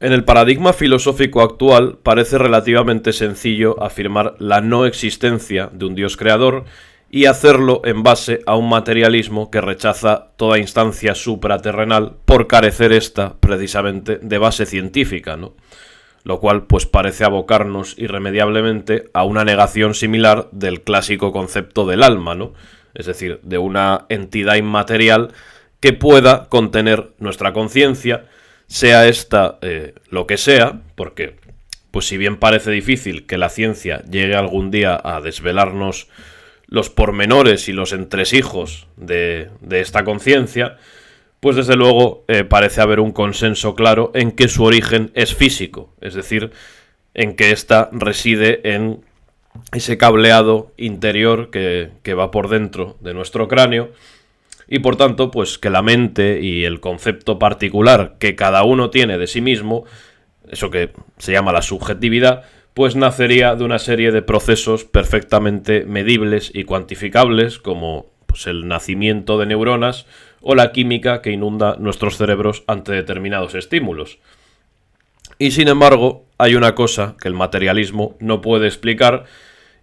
En el paradigma filosófico actual parece relativamente sencillo afirmar la no existencia de un Dios creador y hacerlo en base a un materialismo que rechaza toda instancia supraterrenal por carecer esta precisamente de base científica, ¿no? Lo cual pues parece abocarnos irremediablemente a una negación similar del clásico concepto del alma, ¿no? Es decir, de una entidad inmaterial que pueda contener nuestra conciencia, sea esta lo que sea, porque pues si bien parece difícil que la ciencia llegue algún día a desvelarnos los pormenores y los entresijos de esta conciencia, pues desde luego parece haber un consenso claro en que su origen es físico, es decir, en que ésta reside en ese cableado interior que va por dentro de nuestro cráneo, y por tanto, pues que la mente y el concepto particular que cada uno tiene de sí mismo, eso que se llama la subjetividad, pues nacería de una serie de procesos perfectamente medibles y cuantificables, como pues, el nacimiento de neuronas o la química que inunda nuestros cerebros ante determinados estímulos. Y sin embargo, hay una cosa que el materialismo no puede explicar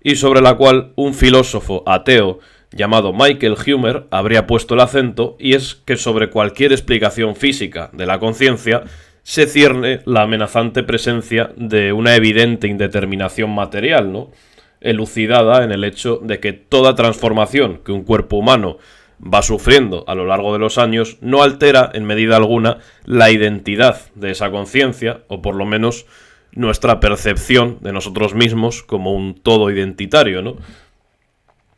y sobre la cual un filósofo ateo llamado Michael Huemer habría puesto el acento, y es que sobre cualquier explicación física de la conciencia se cierne la amenazante presencia de una evidente indeterminación material, ¿no? Elucidada en el hecho de que toda transformación que un cuerpo humano va sufriendo a lo largo de los años no altera en medida alguna la identidad de esa conciencia, o por lo menos nuestra percepción de nosotros mismos como un todo identitario, ¿no?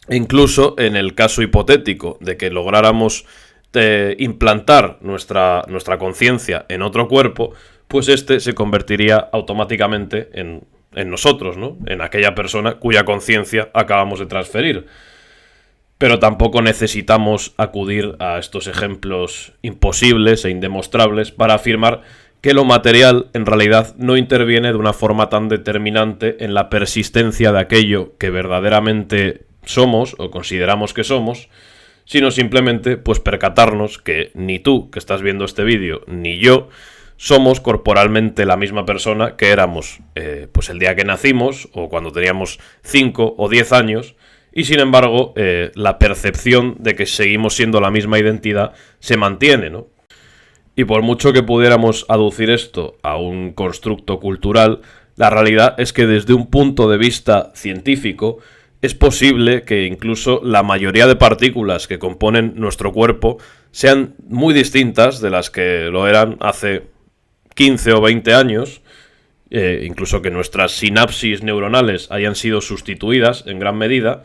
E incluso en el caso hipotético de que lográramos implantar nuestra conciencia en otro cuerpo, pues este se convertiría automáticamente en nosotros, ¿no? En aquella persona cuya conciencia acabamos de transferir. Pero tampoco necesitamos acudir a estos ejemplos imposibles e indemostrables para afirmar que lo material en realidad no interviene de una forma tan determinante en la persistencia de aquello que verdaderamente somos o consideramos que somos, sino simplemente pues percatarnos que ni tú que estás viendo este vídeo ni yo somos corporalmente la misma persona que éramos pues el día que nacimos o cuando teníamos 5 o 10 años, y sin embargo la percepción de que seguimos siendo la misma identidad se mantiene, ¿no? Y por mucho que pudiéramos aducir esto a un constructo cultural, la realidad es que desde un punto de vista científico es posible que incluso la mayoría de partículas que componen nuestro cuerpo sean muy distintas de las que lo eran hace 15 o 20 años, incluso que nuestras sinapsis neuronales hayan sido sustituidas en gran medida,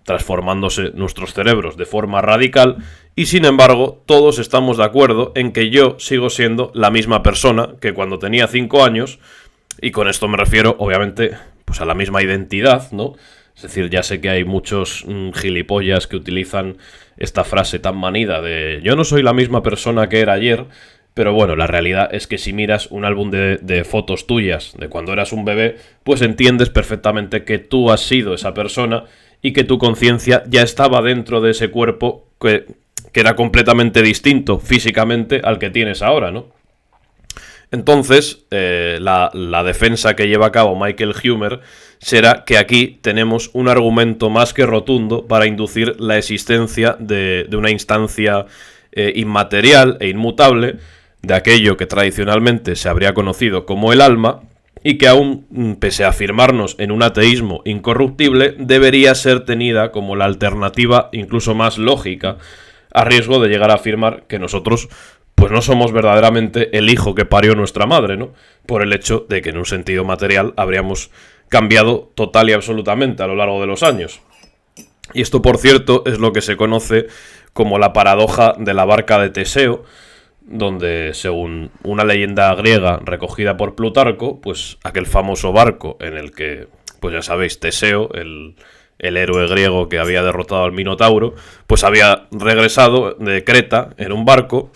transformándose nuestros cerebros de forma radical, y sin embargo todos estamos de acuerdo en que yo sigo siendo la misma persona que cuando tenía 5 años, y con esto me refiero obviamente pues a la misma identidad, ¿no? Es decir, ya sé que hay muchos gilipollas que utilizan esta frase tan manida de yo no soy la misma persona que era ayer, pero bueno, la realidad es que si miras un álbum de fotos tuyas de cuando eras un bebé, pues entiendes perfectamente que tú has sido esa persona y que tu conciencia ya estaba dentro de ese cuerpo que era completamente distinto físicamente al que tienes ahora, ¿no? Entonces, la defensa que lleva a cabo Michael Huemer será que aquí tenemos un argumento más que rotundo para inducir la existencia de una instancia inmaterial e inmutable de aquello que tradicionalmente se habría conocido como el alma, y que aún, pese a afirmarnos en un ateísmo incorruptible, debería ser tenida como la alternativa incluso más lógica, a riesgo de llegar a afirmar que nosotros pues no somos verdaderamente el hijo que parió nuestra madre, ¿no? Por el hecho de que en un sentido material habríamos cambiado total y absolutamente a lo largo de los años. Y esto, por cierto, es lo que se conoce como la paradoja de la barca de Teseo, donde, según una leyenda griega recogida por Plutarco, pues aquel famoso barco en el que, pues ya sabéis, Teseo, el héroe griego que había derrotado al Minotauro, pues había regresado de Creta en un barco,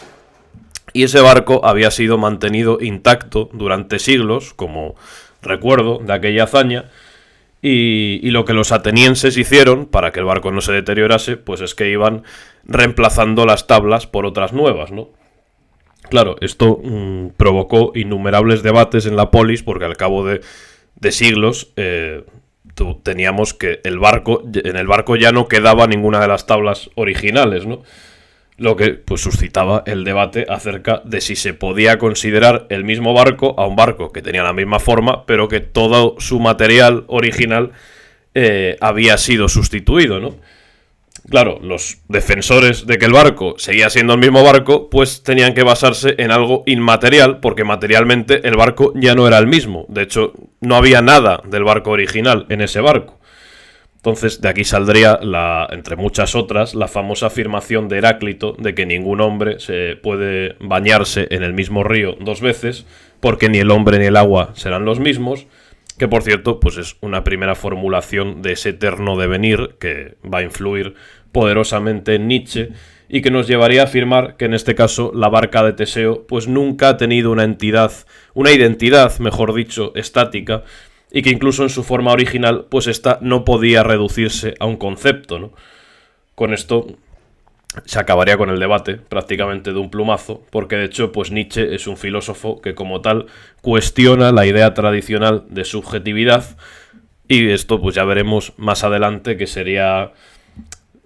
y ese barco había sido mantenido intacto durante siglos como recuerdo de aquella hazaña, y lo que los atenienses hicieron para que el barco no se deteriorase, pues es que iban reemplazando las tablas por otras nuevas, ¿no? Claro, esto provocó innumerables debates en la polis porque al cabo de siglos teníamos que en el barco ya no quedaba ninguna de las tablas originales, ¿no? Lo que pues suscitaba el debate acerca de si se podía considerar el mismo barco a un barco que tenía la misma forma, pero que todo su material original había sido sustituido, ¿no? Claro, los defensores de que el barco seguía siendo el mismo barco, pues tenían que basarse en algo inmaterial, porque materialmente el barco ya no era el mismo. De hecho, no había nada del barco original en ese barco. Entonces, de aquí saldría, entre muchas otras, la famosa afirmación de Heráclito de que ningún hombre se puede bañarse en el mismo río dos veces, porque ni el hombre ni el agua serán los mismos, que por cierto, pues es una primera formulación de ese eterno devenir que va a influir poderosamente en Nietzsche y que nos llevaría a afirmar que en este caso la barca de Teseo pues nunca ha tenido una identidad, mejor dicho, estática, y que incluso en su forma original pues esta no podía reducirse a un concepto, ¿no? Con esto se acabaría con el debate prácticamente de un plumazo, porque de hecho pues Nietzsche es un filósofo que como tal cuestiona la idea tradicional de subjetividad, y esto pues ya veremos más adelante que sería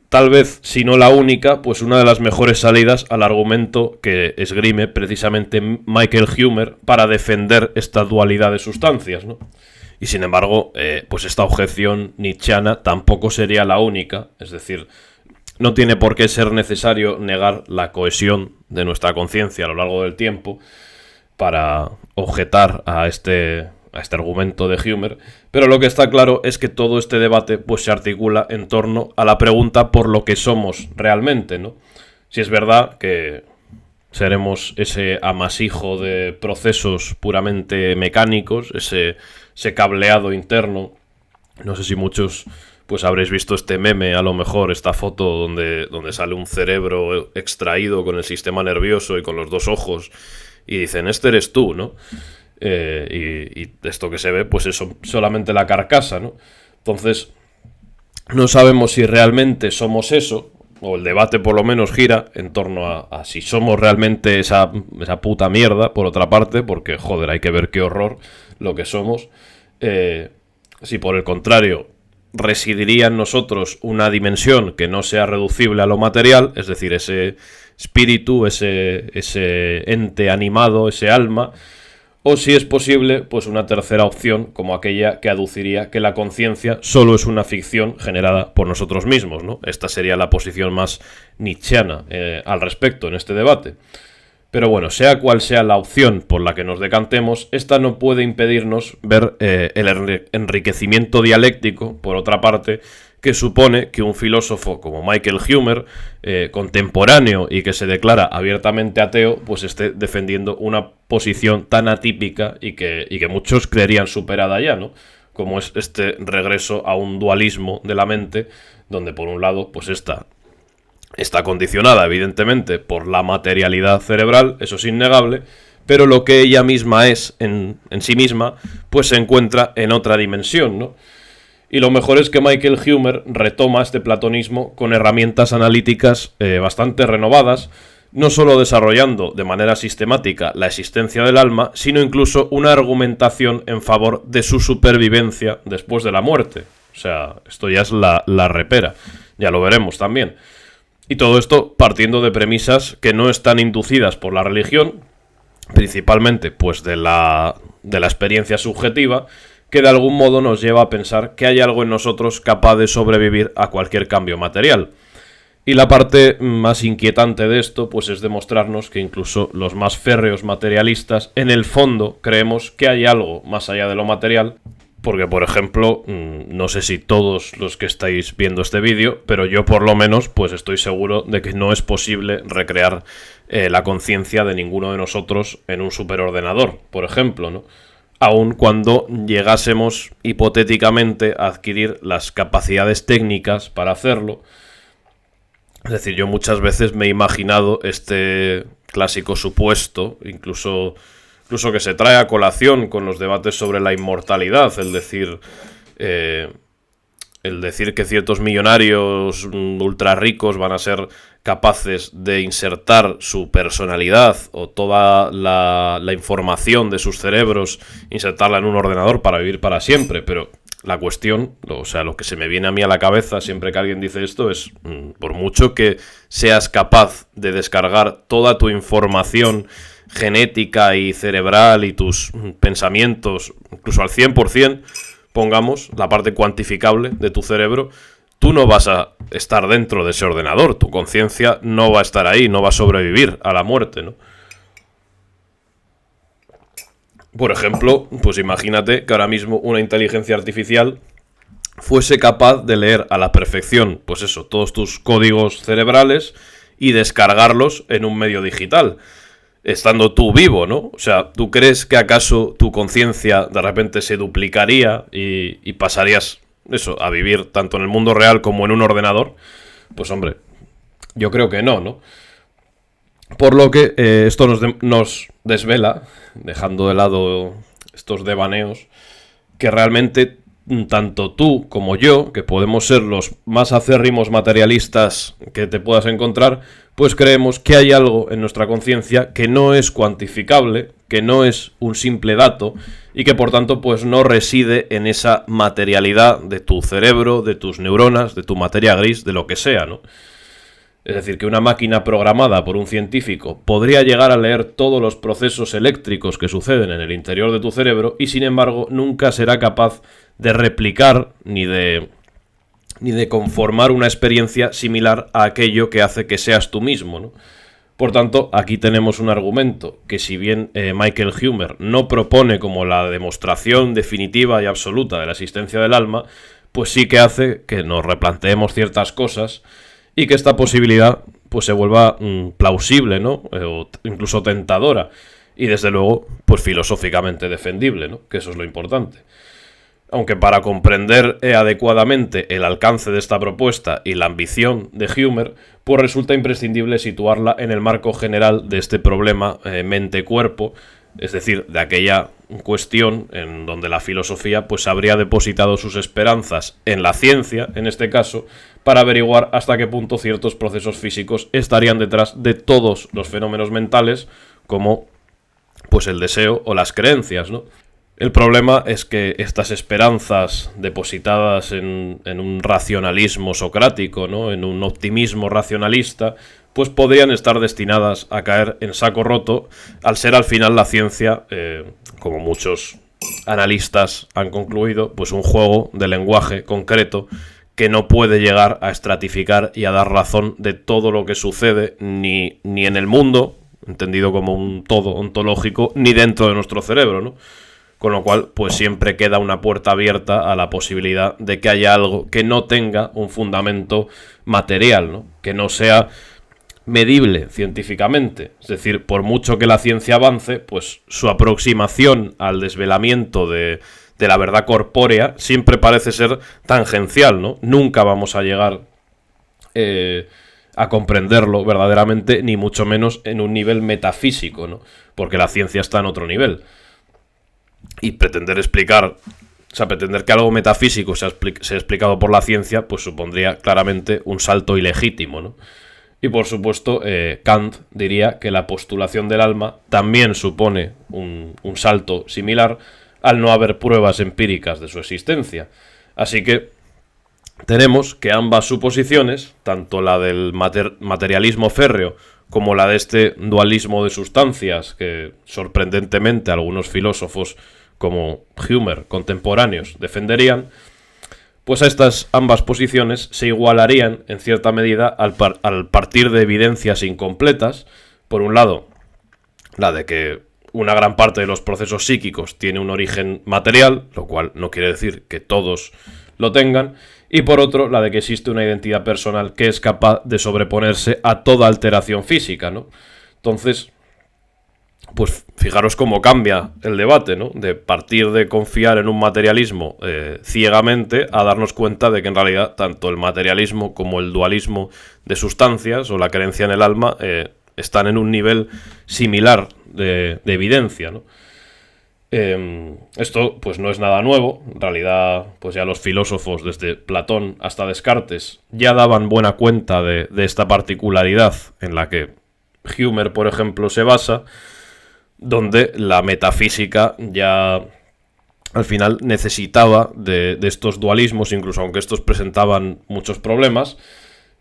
tal vez, si no la única, pues una de las mejores salidas al argumento que esgrime precisamente Michael Huemer para defender esta dualidad de sustancias, ¿no? Y sin embargo, pues esta objeción nietzscheana tampoco sería la única, es decir, no tiene por qué ser necesario negar la cohesión de nuestra conciencia a lo largo del tiempo para objetar a este argumento de Huemer, pero lo que está claro es que todo este debate pues se articula en torno a la pregunta por lo que somos realmente, ¿no? Si es verdad que seremos ese amasijo de procesos puramente mecánicos, ese cableado interno. No sé si muchos pues habréis visto este meme, a lo mejor, esta foto donde sale un cerebro extraído con el sistema nervioso y con los dos ojos, y dicen, este eres tú, ¿no? Y esto que se ve, pues es solamente la carcasa, ¿no? Entonces, no sabemos si realmente somos eso, o el debate por lo menos gira en torno a si somos realmente esa puta mierda, por otra parte, porque, joder, hay que ver qué horror lo que somos. Si por el contrario residiría en nosotros una dimensión que no sea reducible a lo material, es decir, ese espíritu, ese ente animado, ese alma, o si es posible, pues una tercera opción, como aquella que aduciría que la conciencia solo es una ficción generada por nosotros mismos, ¿no? Esta sería la posición más nietzscheana al respecto en este debate. Pero bueno, sea cual sea la opción por la que nos decantemos, esta no puede impedirnos ver el enriquecimiento dialéctico, por otra parte, que supone que un filósofo como Michael Huemer, contemporáneo y que se declara abiertamente ateo, pues esté defendiendo una posición tan atípica y que muchos creerían superada ya, ¿no? Como es este regreso a un dualismo de la mente, donde por un lado, pues está condicionada evidentemente por la materialidad cerebral, eso es innegable, pero lo que ella misma es en sí misma, pues se encuentra en otra dimensión, ¿no? Y lo mejor es que Michael Huemer retoma este platonismo con herramientas analíticas bastante renovadas, no solo desarrollando de manera sistemática la existencia del alma, sino incluso una argumentación en favor de su supervivencia después de la muerte. O sea, esto ya es la repera, ya lo veremos también. Y todo esto partiendo de premisas que no están inducidas por la religión, principalmente pues de la experiencia subjetiva, que de algún modo nos lleva a pensar que hay algo en nosotros capaz de sobrevivir a cualquier cambio material. Y la parte más inquietante de esto pues es demostrarnos que incluso los más férreos materialistas en el fondo creemos que hay algo más allá de lo material, porque por ejemplo, no sé si todos los que estáis viendo este vídeo, pero yo por lo menos pues estoy seguro de que no es posible recrear la conciencia de ninguno de nosotros en un superordenador, por ejemplo, ¿no? Aun cuando llegásemos hipotéticamente a adquirir las capacidades técnicas para hacerlo. Es decir, yo muchas veces me he imaginado este clásico supuesto, incluso que se trae a colación con los debates sobre la inmortalidad, el decir que ciertos millonarios ultra ricos van a ser capaces de insertar su personalidad o toda la información de sus cerebros, insertarla en un ordenador para vivir para siempre, pero la cuestión, o sea, lo que se me viene a mí a la cabeza siempre que alguien dice esto es, por mucho que seas capaz de descargar toda tu información genética y cerebral y tus pensamientos, incluso al 100%, pongamos la parte cuantificable de tu cerebro, tú no vas a estar dentro de ese ordenador, tu conciencia no va a estar ahí, no va a sobrevivir a la muerte, ¿no? Por ejemplo, pues imagínate que ahora mismo una inteligencia artificial fuese capaz de leer a la perfección, pues eso, todos tus códigos cerebrales y descargarlos en un medio digital, estando tú vivo, ¿no? O sea, ¿tú crees que acaso tu conciencia de repente se duplicaría y pasarías eso, a vivir tanto en el mundo real como en un ordenador? Pues hombre, yo creo que no, ¿no? Por lo que esto nos desvela, dejando de lado estos devaneos, que realmente tanto tú como yo, que podemos ser los más acérrimos materialistas que te puedas encontrar, pues creemos que hay algo en nuestra conciencia que no es cuantificable, que no es un simple dato y que por tanto pues no reside en esa materialidad de tu cerebro, de tus neuronas, de tu materia gris, de lo que sea, ¿no? Es decir, que una máquina programada por un científico podría llegar a leer todos los procesos eléctricos que suceden en el interior de tu cerebro y sin embargo nunca será capaz de replicar ni de conformar una experiencia similar a aquello que hace que seas tú mismo, ¿no? Por tanto, aquí tenemos un argumento que si bien Michael Huemer no propone como la demostración definitiva y absoluta de la existencia del alma, pues sí que hace que nos replanteemos ciertas cosas y que esta posibilidad pues se vuelva plausible, ¿no? O incluso tentadora y desde luego pues filosóficamente defendible, ¿no? Que eso es lo importante. Aunque para comprender adecuadamente el alcance de esta propuesta y la ambición de Huemer, pues resulta imprescindible situarla en el marco general de este problema mente-cuerpo, es decir, de aquella cuestión en donde la filosofía pues habría depositado sus esperanzas en la ciencia, en este caso, para averiguar hasta qué punto ciertos procesos físicos estarían detrás de todos los fenómenos mentales, como pues el deseo o las creencias, ¿no? El problema es que estas esperanzas depositadas en un racionalismo socrático, ¿no? En un optimismo racionalista, pues podrían estar destinadas a caer en saco roto al ser al final la ciencia, como muchos analistas han concluido, pues un juego de lenguaje concreto que no puede llegar a estratificar y a dar razón de todo lo que sucede ni en el mundo, entendido como un todo ontológico, ni dentro de nuestro cerebro, ¿no? Con lo cual, pues siempre queda una puerta abierta a la posibilidad de que haya algo que no tenga un fundamento material, ¿no? Que no sea medible científicamente. Es decir, por mucho que la ciencia avance, pues su aproximación al desvelamiento de la verdad corpórea siempre parece ser tangencial, ¿no? Nunca vamos a llegar a comprenderlo verdaderamente, ni mucho menos en un nivel metafísico, ¿no? Porque la ciencia está en otro nivel. Y pretender explicar, o sea, pretender que algo metafísico sea explicado por la ciencia, pues supondría claramente un salto ilegítimo, ¿no? Y por supuesto, Kant diría que la postulación del alma también supone un salto similar al no haber pruebas empíricas de su existencia. Así que tenemos que ambas suposiciones, tanto la del materialismo férreo como la de este dualismo de sustancias que sorprendentemente algunos filósofos como Huemer contemporáneos defenderían, pues a estas ambas posiciones se igualarían en cierta medida al partir de evidencias incompletas. Por un lado, la de que una gran parte de los procesos psíquicos tiene un origen material, lo cual no quiere decir que todos lo tengan, y por otro, la de que existe una identidad personal que es capaz de sobreponerse a toda alteración física, ¿no? Entonces, pues fijaros cómo cambia el debate, ¿no? De partir de confiar en un materialismo ciegamente a darnos cuenta de que en realidad tanto el materialismo como el dualismo de sustancias o la creencia en el alma están en un nivel similar de evidencia, ¿no? Esto pues no es nada nuevo. En realidad, pues ya los filósofos desde Platón hasta Descartes ya daban buena cuenta de esta particularidad en la que Hume, por ejemplo, se basa, donde la metafísica ya al final necesitaba de estos dualismos, incluso aunque estos presentaban muchos problemas,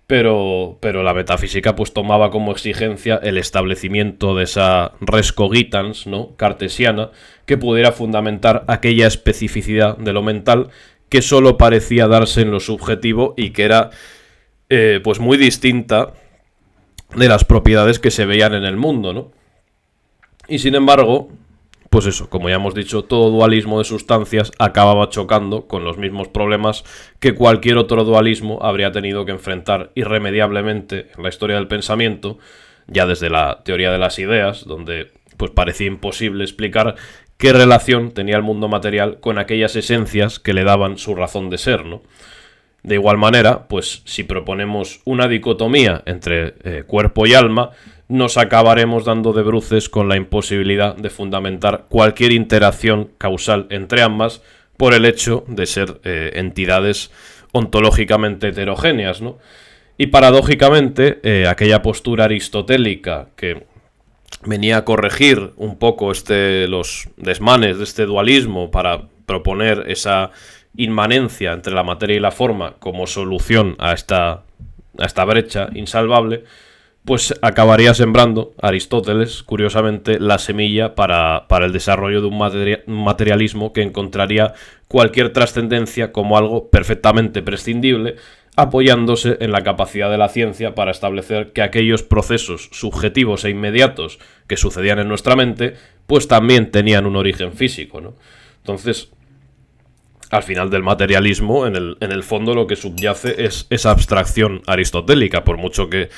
pero la metafísica pues tomaba como exigencia el establecimiento de esa res cogitans, ¿no?, cartesiana, que pudiera fundamentar aquella especificidad de lo mental que solo parecía darse en lo subjetivo y que era pues muy distinta de las propiedades que se veían en el mundo, ¿no? Y sin embargo, pues eso, como ya hemos dicho, todo dualismo de sustancias acababa chocando con los mismos problemas que cualquier otro dualismo habría tenido que enfrentar irremediablemente en la historia del pensamiento, ya desde la teoría de las ideas, donde pues parecía imposible explicar qué relación tenía el mundo material con aquellas esencias que le daban su razón de ser, ¿no? De igual manera, pues si proponemos una dicotomía entre cuerpo y alma, nos acabaremos dando de bruces con la imposibilidad de fundamentar cualquier interacción causal entre ambas por el hecho de ser entidades ontológicamente heterogéneas, ¿no? Y paradójicamente, aquella postura aristotélica que venía a corregir un poco los desmanes de este dualismo para proponer esa inmanencia entre la materia y la forma como solución a esta brecha insalvable, pues acabaría sembrando Aristóteles, curiosamente, la semilla para el desarrollo de un materialismo que encontraría cualquier trascendencia como algo perfectamente prescindible, apoyándose en la capacidad de la ciencia para establecer que aquellos procesos subjetivos e inmediatos que sucedían en nuestra mente, pues también tenían un origen físico, ¿no? Entonces, al final del materialismo, en el fondo lo que subyace es esa abstracción aristotélica, por mucho que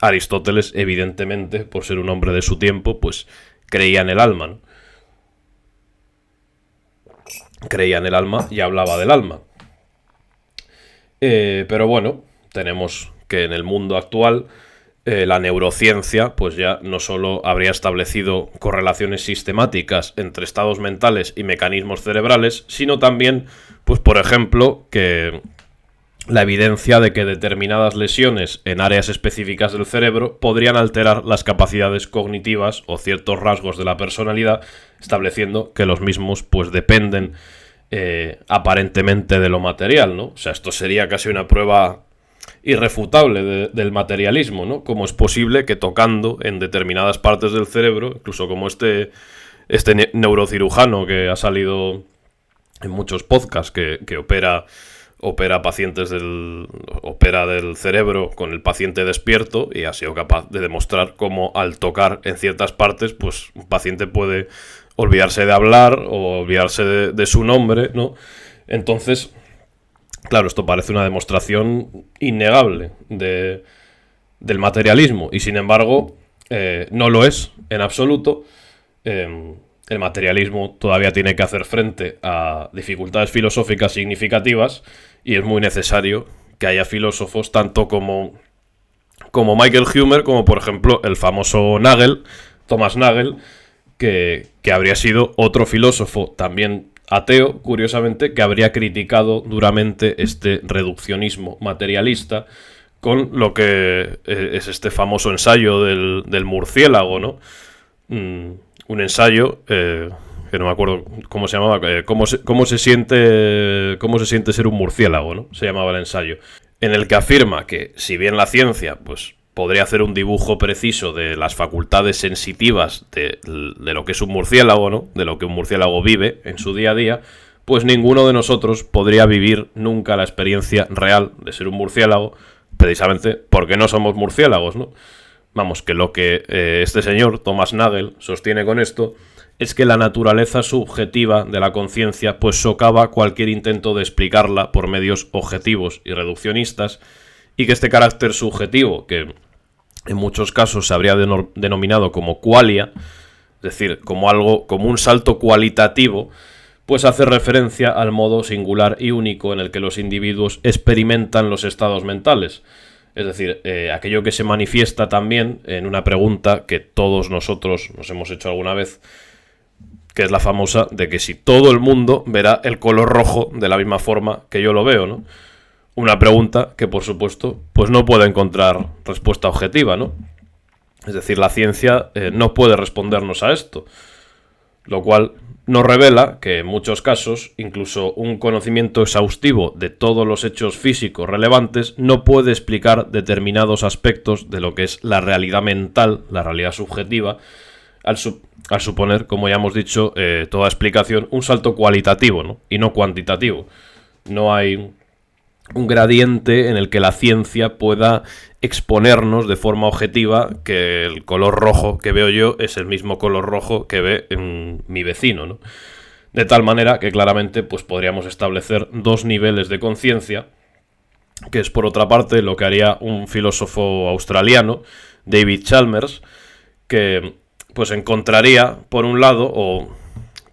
Aristóteles, evidentemente, por ser un hombre de su tiempo, pues creía en el alma, ¿no? Creía en el alma y hablaba del alma. Pero bueno, tenemos que en el mundo actual la neurociencia pues ya no solo habría establecido correlaciones sistemáticas entre estados mentales y mecanismos cerebrales, sino también, pues por ejemplo, que la evidencia de que determinadas lesiones en áreas específicas del cerebro podrían alterar las capacidades cognitivas o ciertos rasgos de la personalidad, estableciendo que los mismos pues dependen aparentemente de lo material, ¿no? O sea, esto sería casi una prueba irrefutable del materialismo, ¿no? Cómo es posible que tocando en determinadas partes del cerebro, incluso como este neurocirujano que ha salido en muchos podcasts, que opera pacientes opera del cerebro con el paciente despierto y ha sido capaz de demostrar cómo al tocar en ciertas partes, pues un paciente puede olvidarse de hablar o olvidarse de su nombre, ¿no? Entonces, claro, esto parece una demostración innegable del materialismo y sin embargo no lo es en absoluto. El materialismo todavía tiene que hacer frente a dificultades filosóficas significativas y es muy necesario que haya filósofos tanto como Michael Hume, como por ejemplo el famoso Thomas Nagel, que habría sido otro filósofo también ateo, curiosamente, que habría criticado duramente este reduccionismo materialista con lo que es este famoso ensayo del murciélago, ¿no? Un ensayo que no me acuerdo cómo se llamaba, cómo se siente ser un murciélago, ¿no? Se llamaba el ensayo, en el que afirma que si bien la ciencia pues podría hacer un dibujo preciso de las facultades sensitivas de lo que es un murciélago, ¿no? De lo que un murciélago vive en su día a día, pues ninguno de nosotros podría vivir nunca la experiencia real de ser un murciélago, precisamente porque no somos murciélagos, ¿no? Vamos, que lo que este señor, Thomas Nagel, sostiene con esto es que la naturaleza subjetiva de la conciencia pues socava cualquier intento de explicarla por medios objetivos y reduccionistas, y que este carácter subjetivo, que en muchos casos se habría denominado como qualia, es decir, como un salto cualitativo, pues hace referencia al modo singular y único en el que los individuos experimentan los estados mentales. Es decir, aquello que se manifiesta también en una pregunta que todos nosotros nos hemos hecho alguna vez, que es la famosa de que si todo el mundo verá el color rojo de la misma forma que yo lo veo, ¿no? Una pregunta que, por supuesto, pues no puede encontrar respuesta objetiva, ¿no? Es decir, la ciencia no puede respondernos a esto, lo cual nos revela que en muchos casos, incluso un conocimiento exhaustivo de todos los hechos físicos relevantes no puede explicar determinados aspectos de lo que es la realidad mental, la realidad subjetiva, al suponer, como ya hemos dicho, toda explicación, un salto cualitativo, ¿no? Y no cuantitativo. No hay un gradiente en el que la ciencia pueda exponernos de forma objetiva que el color rojo que veo yo es el mismo color rojo que ve en mi vecino, ¿no? De tal manera que claramente pues podríamos establecer dos niveles de conciencia, que es por otra parte lo que haría un filósofo australiano, David Chalmers, que pues encontraría por un lado o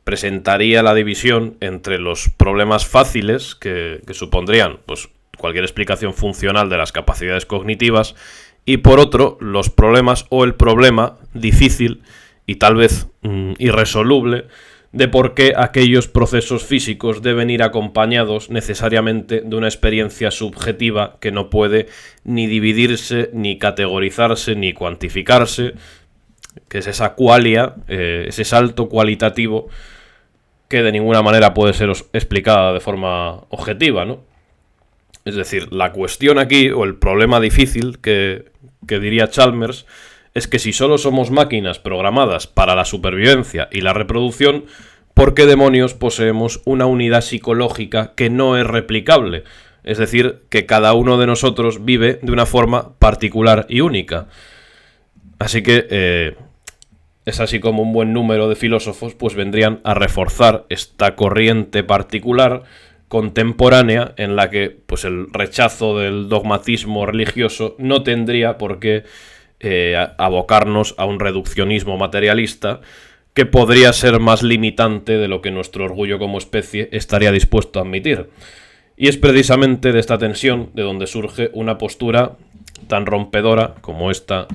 presentaría la división entre los problemas fáciles que supondrían pues cualquier explicación funcional de las capacidades cognitivas y por otro los problemas o el problema difícil y tal vez irresoluble de por qué aquellos procesos físicos deben ir acompañados necesariamente de una experiencia subjetiva que no puede ni dividirse, ni categorizarse, ni cuantificarse, que es esa qualia, ese salto cualitativo que de ninguna manera puede ser explicada de forma objetiva, ¿no? Es decir, la cuestión aquí, o el problema difícil que diría Chalmers, es que si solo somos máquinas programadas para la supervivencia y la reproducción, ¿por qué demonios poseemos una unidad psicológica que no es replicable? Es decir, que cada uno de nosotros vive de una forma particular y única. Así que es así como un buen número de filósofos pues vendrían a reforzar esta corriente particular contemporánea en la que pues el rechazo del dogmatismo religioso no tendría por qué abocarnos a un reduccionismo materialista que podría ser más limitante de lo que nuestro orgullo como especie estaría dispuesto a admitir. Y es precisamente de esta tensión de donde surge una postura tan rompedora como esta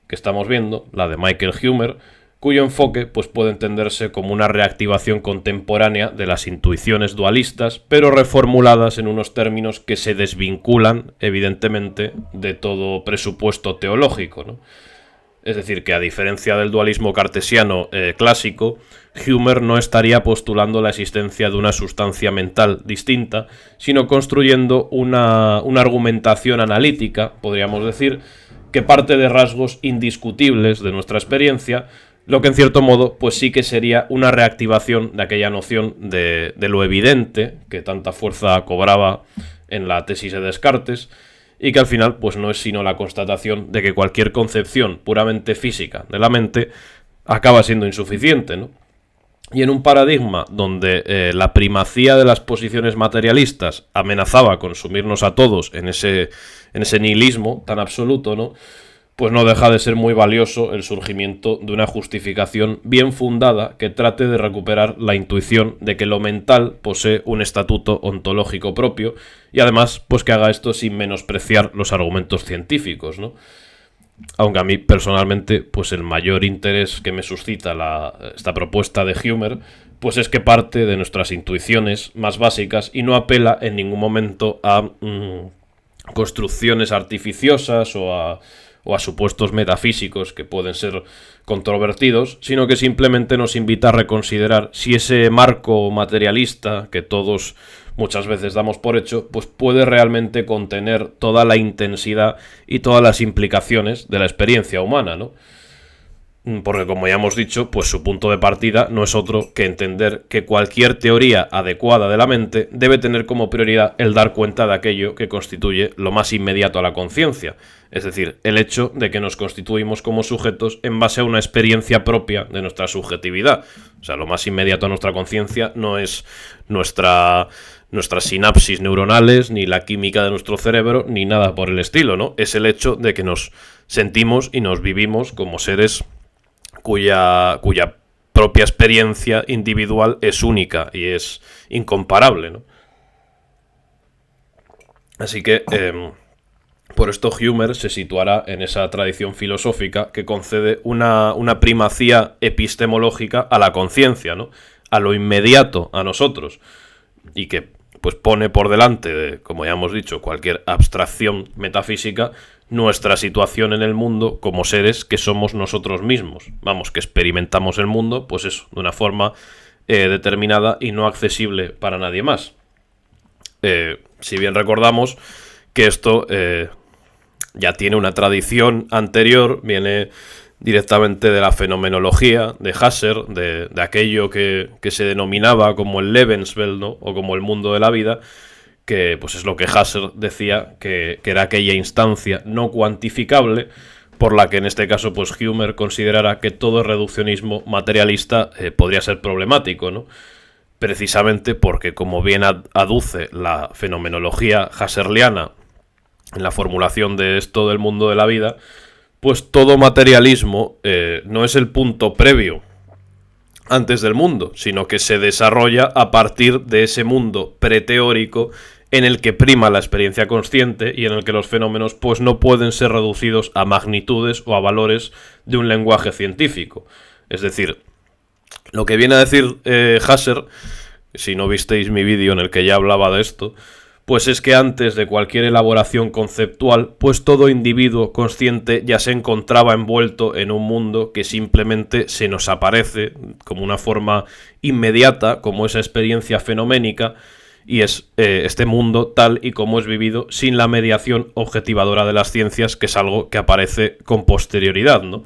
que estamos viendo, la de Michael Huemer, cuyo enfoque pues, puede entenderse como una reactivación contemporánea de las intuiciones dualistas, pero reformuladas en unos términos que se desvinculan, evidentemente, de todo presupuesto teológico, ¿no? Es decir, que a diferencia del dualismo cartesiano clásico, Huemer no estaría postulando la existencia de una sustancia mental distinta, sino construyendo una argumentación analítica, podríamos decir, que parte de rasgos indiscutibles de nuestra experiencia, lo que en cierto modo pues sí que sería una reactivación de aquella noción de lo evidente que tanta fuerza cobraba en la tesis de Descartes y que al final pues no es sino la constatación de que cualquier concepción puramente física de la mente acaba siendo insuficiente, ¿no? Y en un paradigma donde la primacía de las posiciones materialistas amenazaba con sumirnos a todos en ese nihilismo tan absoluto, ¿no? Pues no deja de ser muy valioso el surgimiento de una justificación bien fundada que trate de recuperar la intuición de que lo mental posee un estatuto ontológico propio y además pues que haga esto sin menospreciar los argumentos científicos, ¿no? Aunque a mí personalmente pues el mayor interés que me suscita esta propuesta de Huemer pues es que parte de nuestras intuiciones más básicas y no apela en ningún momento a construcciones artificiosas o a supuestos metafísicos que pueden ser controvertidos, sino que simplemente nos invita a reconsiderar si ese marco materialista que todos muchas veces damos por hecho, pues puede realmente contener toda la intensidad y todas las implicaciones de la experiencia humana, ¿no? Porque como ya hemos dicho, pues su punto de partida no es otro que entender que cualquier teoría adecuada de la mente debe tener como prioridad el dar cuenta de aquello que constituye lo más inmediato a la conciencia, es decir, el hecho de que nos constituimos como sujetos en base a una experiencia propia de nuestra subjetividad. O sea, lo más inmediato a nuestra conciencia no es nuestras sinapsis neuronales, ni la química de nuestro cerebro, ni nada por el estilo, ¿no? Es el hecho de que nos sentimos y nos vivimos como seres cuya propia experiencia individual es única y es incomparable, ¿no? Así que Por esto Hume se situará en esa tradición filosófica que concede una primacía epistemológica a la conciencia, ¿no? A lo inmediato, a nosotros, y que pues pone por delante de, como ya hemos dicho, cualquier abstracción metafísica, nuestra situación en el mundo como seres que somos nosotros mismos. Vamos, que experimentamos el mundo, pues eso, de una forma determinada y no accesible para nadie más. Si bien recordamos que esto ya tiene una tradición anterior, viene directamente de la fenomenología de Husserl, de aquello que se denominaba como el Lebenswelt, ¿no? O como el mundo de la vida, que pues es lo que Husserl decía que era aquella instancia no cuantificable, por la que en este caso pues Hume considerara que todo reduccionismo materialista podría ser problemático, ¿no? Precisamente porque, como bien aduce la fenomenología husserliana en la formulación de esto del mundo de la vida, pues todo materialismo no es el punto previo antes del mundo, sino que se desarrolla a partir de ese mundo preteórico en el que prima la experiencia consciente y en el que los fenómenos pues no pueden ser reducidos a magnitudes o a valores de un lenguaje científico. Es decir, lo que viene a decir Husserl, si no visteis mi vídeo en el que ya hablaba de esto, pues es que antes de cualquier elaboración conceptual, pues todo individuo consciente ya se encontraba envuelto en un mundo que simplemente se nos aparece como una forma inmediata, como esa experiencia fenoménica, y es este mundo tal y como es vivido sin la mediación objetivadora de las ciencias, que es algo que aparece con posterioridad, ¿no?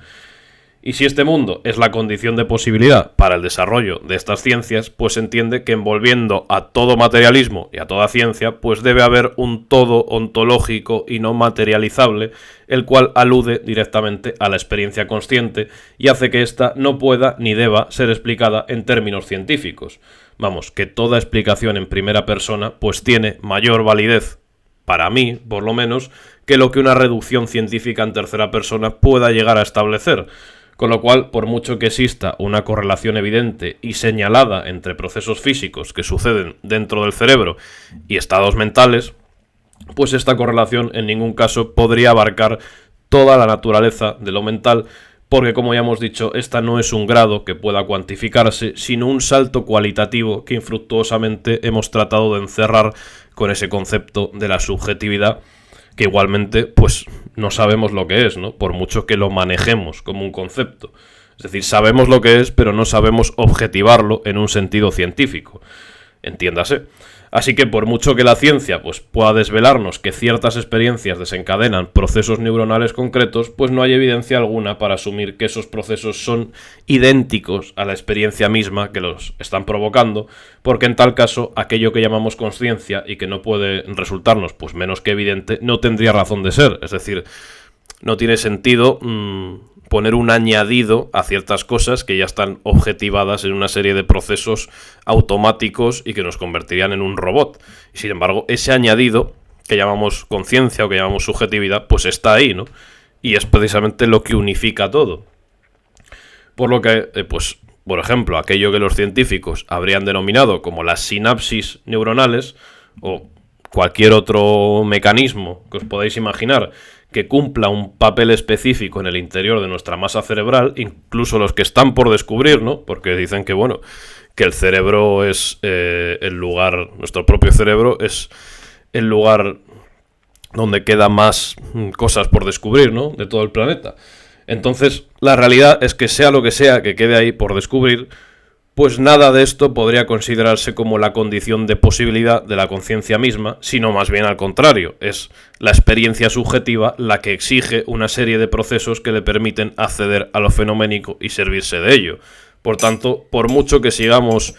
Y si este mundo es la condición de posibilidad para el desarrollo de estas ciencias, pues se entiende que envolviendo a todo materialismo y a toda ciencia, pues debe haber un todo ontológico y no materializable, el cual alude directamente a la experiencia consciente y hace que ésta no pueda ni deba ser explicada en términos científicos. Vamos, que toda explicación en primera persona pues tiene mayor validez, para mí, por lo menos, que lo que una reducción científica en tercera persona pueda llegar a establecer. Con lo cual, por mucho que exista una correlación evidente y señalada entre procesos físicos que suceden dentro del cerebro y estados mentales, pues esta correlación en ningún caso podría abarcar toda la naturaleza de lo mental, porque como ya hemos dicho, esta no es un grado que pueda cuantificarse, sino un salto cualitativo que infructuosamente hemos tratado de encerrar con ese concepto de la subjetividad, que igualmente pues no sabemos lo que es, ¿no? Por mucho que lo manejemos como un concepto. Es decir, sabemos lo que es, pero no sabemos objetivarlo en un sentido científico. Entiéndase. Así que por mucho que la ciencia pues pueda desvelarnos que ciertas experiencias desencadenan procesos neuronales concretos, pues no hay evidencia alguna para asumir que esos procesos son idénticos a la experiencia misma que los están provocando, porque en tal caso aquello que llamamos consciencia y que no puede resultarnos pues menos que evidente no tendría razón de ser. Es decir, no tiene sentido poner un añadido a ciertas cosas que ya están objetivadas en una serie de procesos automáticos y que nos convertirían en un robot. Y sin embargo, ese añadido que llamamos conciencia o que llamamos subjetividad, pues está ahí, ¿no? Y es precisamente lo que unifica todo. Por lo que, pues, por ejemplo, aquello que los científicos habrían denominado como las sinapsis neuronales o cualquier otro mecanismo que os podáis imaginar que cumpla un papel específico en el interior de nuestra masa cerebral, incluso los que están por descubrir, ¿no? Porque dicen que, bueno, que el cerebro es el lugar, nuestro propio cerebro es el lugar donde quedan más cosas por descubrir, ¿no? De todo el planeta. Entonces, la realidad es que sea lo que sea que quede ahí por descubrir, pues nada de esto podría considerarse como la condición de posibilidad de la conciencia misma, sino más bien al contrario, es la experiencia subjetiva la que exige una serie de procesos que le permiten acceder a lo fenoménico y servirse de ello. Por tanto, por mucho que sigamos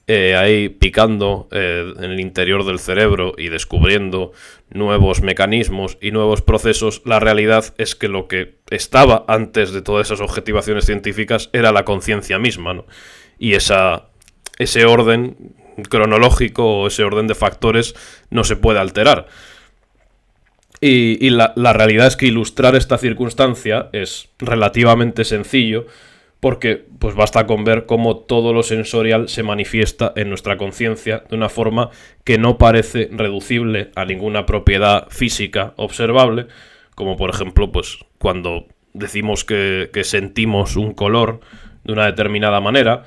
ahí picando en el interior del cerebro y descubriendo nuevos mecanismos y nuevos procesos, la realidad es que lo que estaba antes de todas esas objetivaciones científicas era la conciencia misma, ¿no? Y ese orden cronológico o ese orden de factores no se puede alterar. Y la realidad es que ilustrar esta circunstancia es relativamente sencillo, porque pues basta con ver cómo todo lo sensorial se manifiesta en nuestra conciencia de una forma que no parece reducible a ninguna propiedad física observable, como por ejemplo pues cuando decimos que sentimos un color de una determinada manera,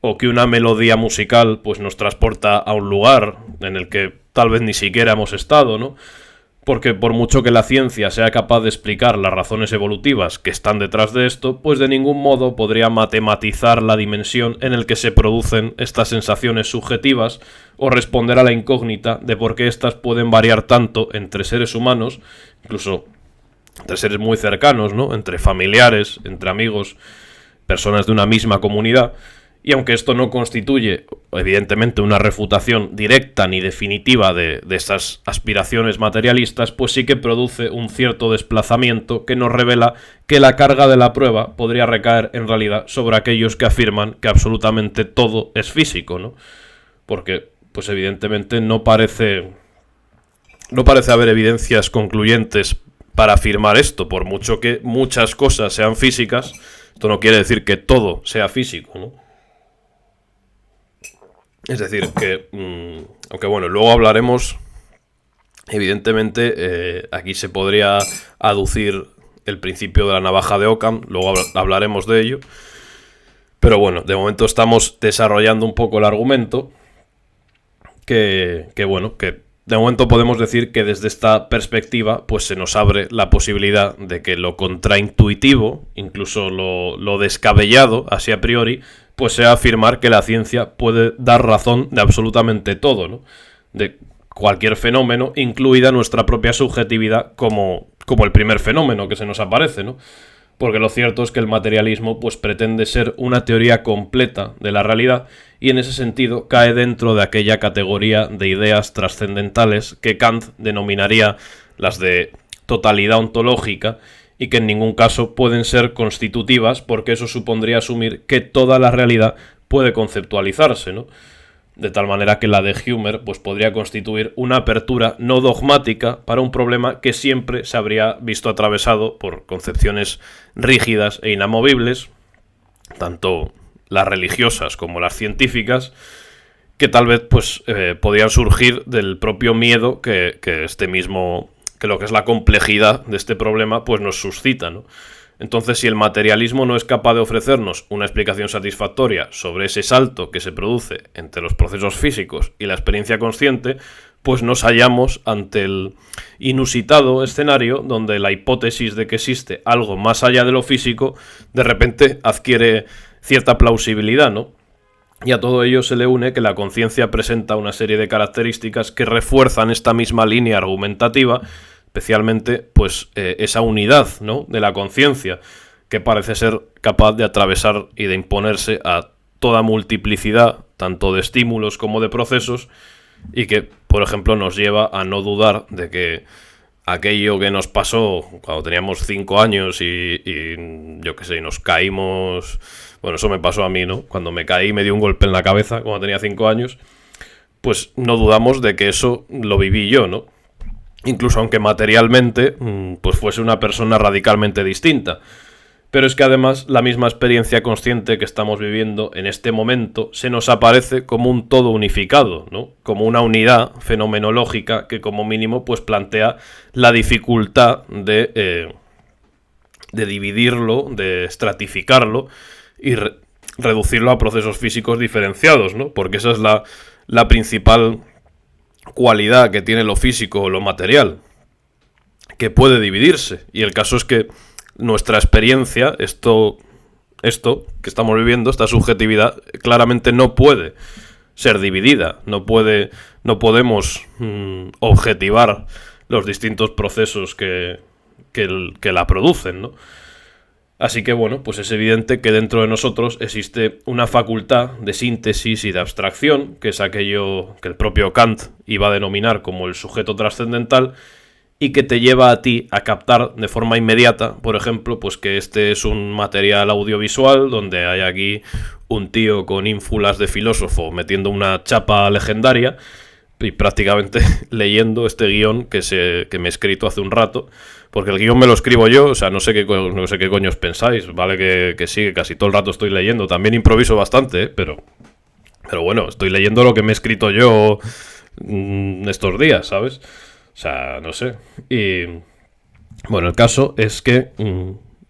o que una melodía musical pues nos transporta a un lugar en el que tal vez ni siquiera hemos estado, ¿no? Porque por mucho que la ciencia sea capaz de explicar las razones evolutivas que están detrás de esto, pues de ningún modo podría matematizar la dimensión en la que se producen estas sensaciones subjetivas o responder a la incógnita de por qué éstas pueden variar tanto entre seres humanos, incluso entre seres muy cercanos, ¿no? Entre familiares, entre amigos, personas de una misma comunidad. Y aunque esto no constituye, evidentemente, una refutación directa ni definitiva de esas aspiraciones materialistas, pues sí que produce un cierto desplazamiento que nos revela que la carga de la prueba podría recaer en realidad sobre aquellos que afirman que absolutamente todo es físico, ¿no? Porque, pues evidentemente, no parece haber evidencias concluyentes para afirmar esto, por mucho que muchas cosas sean físicas. Esto no quiere decir que todo sea físico, ¿no? Es decir, que, aunque bueno, luego hablaremos, evidentemente, aquí se podría aducir el principio de la navaja de Occam, luego hablaremos de ello, pero bueno, de momento estamos desarrollando un poco el argumento, que de momento podemos decir que desde esta perspectiva, pues se nos abre la posibilidad de que lo contraintuitivo, incluso lo descabellado, así a priori, pues sea afirmar que la ciencia puede dar razón de absolutamente todo, ¿no? De cualquier fenómeno, incluida nuestra propia subjetividad como el primer fenómeno que se nos aparece, ¿no? Porque lo cierto es que el materialismo pues pretende ser una teoría completa de la realidad y en ese sentido cae dentro de aquella categoría de ideas trascendentales que Kant denominaría las de totalidad ontológica y que en ningún caso pueden ser constitutivas porque eso supondría asumir que toda la realidad puede conceptualizarse, ¿no? De tal manera que la de Hume pues podría constituir una apertura no dogmática para un problema que siempre se habría visto atravesado por concepciones rígidas e inamovibles, tanto las religiosas como las científicas, que tal vez pues podían surgir del propio miedo que lo que es la complejidad de este problema pues nos suscita, ¿no? Entonces, si el materialismo no es capaz de ofrecernos una explicación satisfactoria sobre ese salto que se produce entre los procesos físicos y la experiencia consciente, pues nos hallamos ante el inusitado escenario donde la hipótesis de que existe algo más allá de lo físico de repente adquiere cierta plausibilidad, ¿no? Y a todo ello se le une que la conciencia presenta una serie de características que refuerzan esta misma línea argumentativa, especialmente pues esa unidad, ¿no?, de la conciencia, que parece ser capaz de atravesar y de imponerse a toda multiplicidad, tanto de estímulos como de procesos, y que, por ejemplo, nos lleva a no dudar de que aquello que nos pasó cuando teníamos 5 años y yo qué sé, nos caímos... Bueno, eso me pasó a mí, ¿no? Cuando me caí me dio un golpe en la cabeza cuando tenía 5 años, pues no dudamos de que eso lo viví yo, ¿no? Incluso aunque materialmente pues fuese una persona radicalmente distinta. Pero es que además la misma experiencia consciente que estamos viviendo en este momento se nos aparece como un todo unificado, ¿no? Como una unidad fenomenológica que como mínimo pues plantea la dificultad de dividirlo, de estratificarlo y reducirlo a procesos físicos diferenciados, ¿no? Porque esa es la principal cualidad que tiene lo físico o lo material, que puede dividirse. Y el caso es que nuestra experiencia, esto que estamos viviendo, esta subjetividad, claramente no puede ser dividida. No podemos objetivar los distintos procesos que la producen, ¿no? Así que bueno, pues es evidente que dentro de nosotros existe una facultad de síntesis y de abstracción, que es aquello que el propio Kant iba a denominar como el sujeto trascendental, y que te lleva a ti a captar de forma inmediata, por ejemplo, pues que este es un material audiovisual donde hay aquí un tío con ínfulas de filósofo metiendo una chapa legendaria, y prácticamente leyendo este guión que me he escrito hace un rato, porque el guión me lo escribo yo, o sea, no sé qué coño os pensáis, vale que sí, que casi todo el rato estoy leyendo, también improviso bastante, pero bueno, estoy leyendo lo que me he escrito yo estos días, ¿sabes? O sea, no sé. Y bueno, el caso es que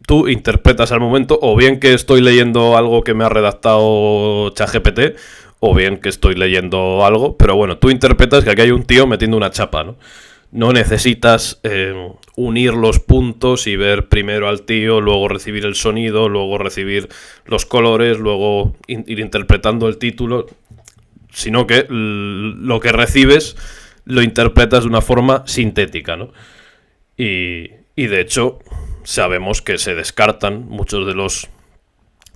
tú interpretas al momento o bien que estoy leyendo algo que me ha redactado ChatGPT, o bien que estoy leyendo algo, pero bueno, tú interpretas que aquí hay un tío metiendo una chapa, ¿no? No necesitas unir los puntos y ver primero al tío, luego recibir el sonido, luego recibir los colores, luego ir interpretando el título, sino que lo que recibes lo interpretas de una forma sintética, ¿no? Y de hecho sabemos que se descartan muchos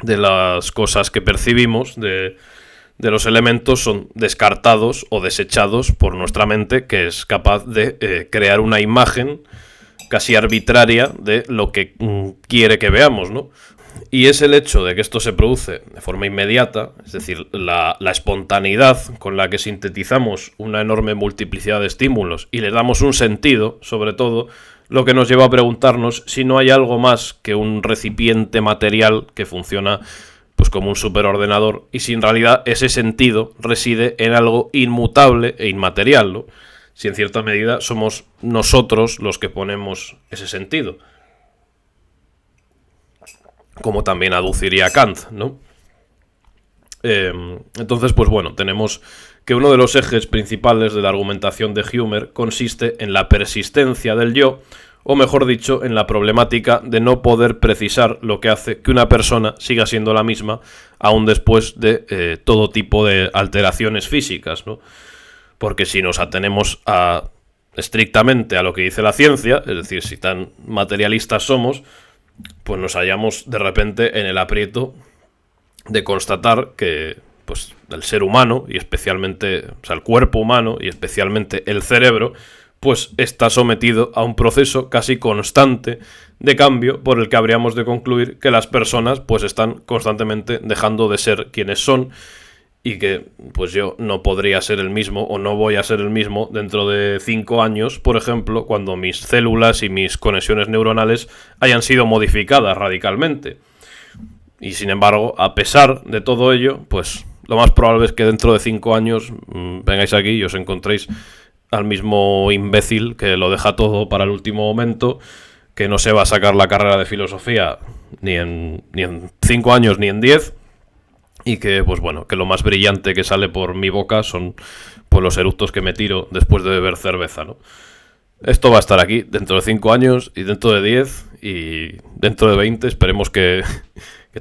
de las cosas que percibimos, de los elementos son descartados o desechados por nuestra mente, que es capaz de crear una imagen casi arbitraria de lo que quiere que veamos, ¿no? Y es el hecho de que esto se produce de forma inmediata, es decir, la espontaneidad con la que sintetizamos una enorme multiplicidad de estímulos y le damos un sentido, sobre todo, lo que nos lleva a preguntarnos si no hay algo más que un recipiente material que funciona pues como un superordenador, y si en realidad ese sentido reside en algo inmutable e inmaterial, ¿no? Si en cierta medida somos nosotros los que ponemos ese sentido, como también aduciría Kant, ¿no? Entonces, pues bueno, tenemos que uno de los ejes principales de la argumentación de Hume consiste en la persistencia del yo, o mejor dicho, en la problemática de no poder precisar lo que hace que una persona siga siendo la misma aún después de todo tipo de alteraciones físicas, ¿no? Porque si nos atenemos estrictamente a lo que dice la ciencia, es decir, si tan materialistas somos, pues nos hallamos de repente en el aprieto de constatar que pues el ser humano, y especialmente, o sea, el cuerpo humano y especialmente el cerebro, pues está sometido a un proceso casi constante de cambio por el que habríamos de concluir que las personas pues están constantemente dejando de ser quienes son, y que pues yo no podría ser el mismo o no voy a ser el mismo dentro de 5 años, por ejemplo, cuando mis células y mis conexiones neuronales hayan sido modificadas radicalmente. Y sin embargo, a pesar de todo ello, pues lo más probable es que dentro de 5 años vengáis aquí y os encontréis al mismo imbécil que lo deja todo para el último momento, que no se va a sacar la carrera de filosofía ni en 5 años ni en 10, y que, pues bueno, que lo más brillante que sale por mi boca son pues los eructos que me tiro después de beber cerveza, ¿no? Esto va a estar aquí dentro de 5 años y dentro de 10 y dentro de 20, esperemos que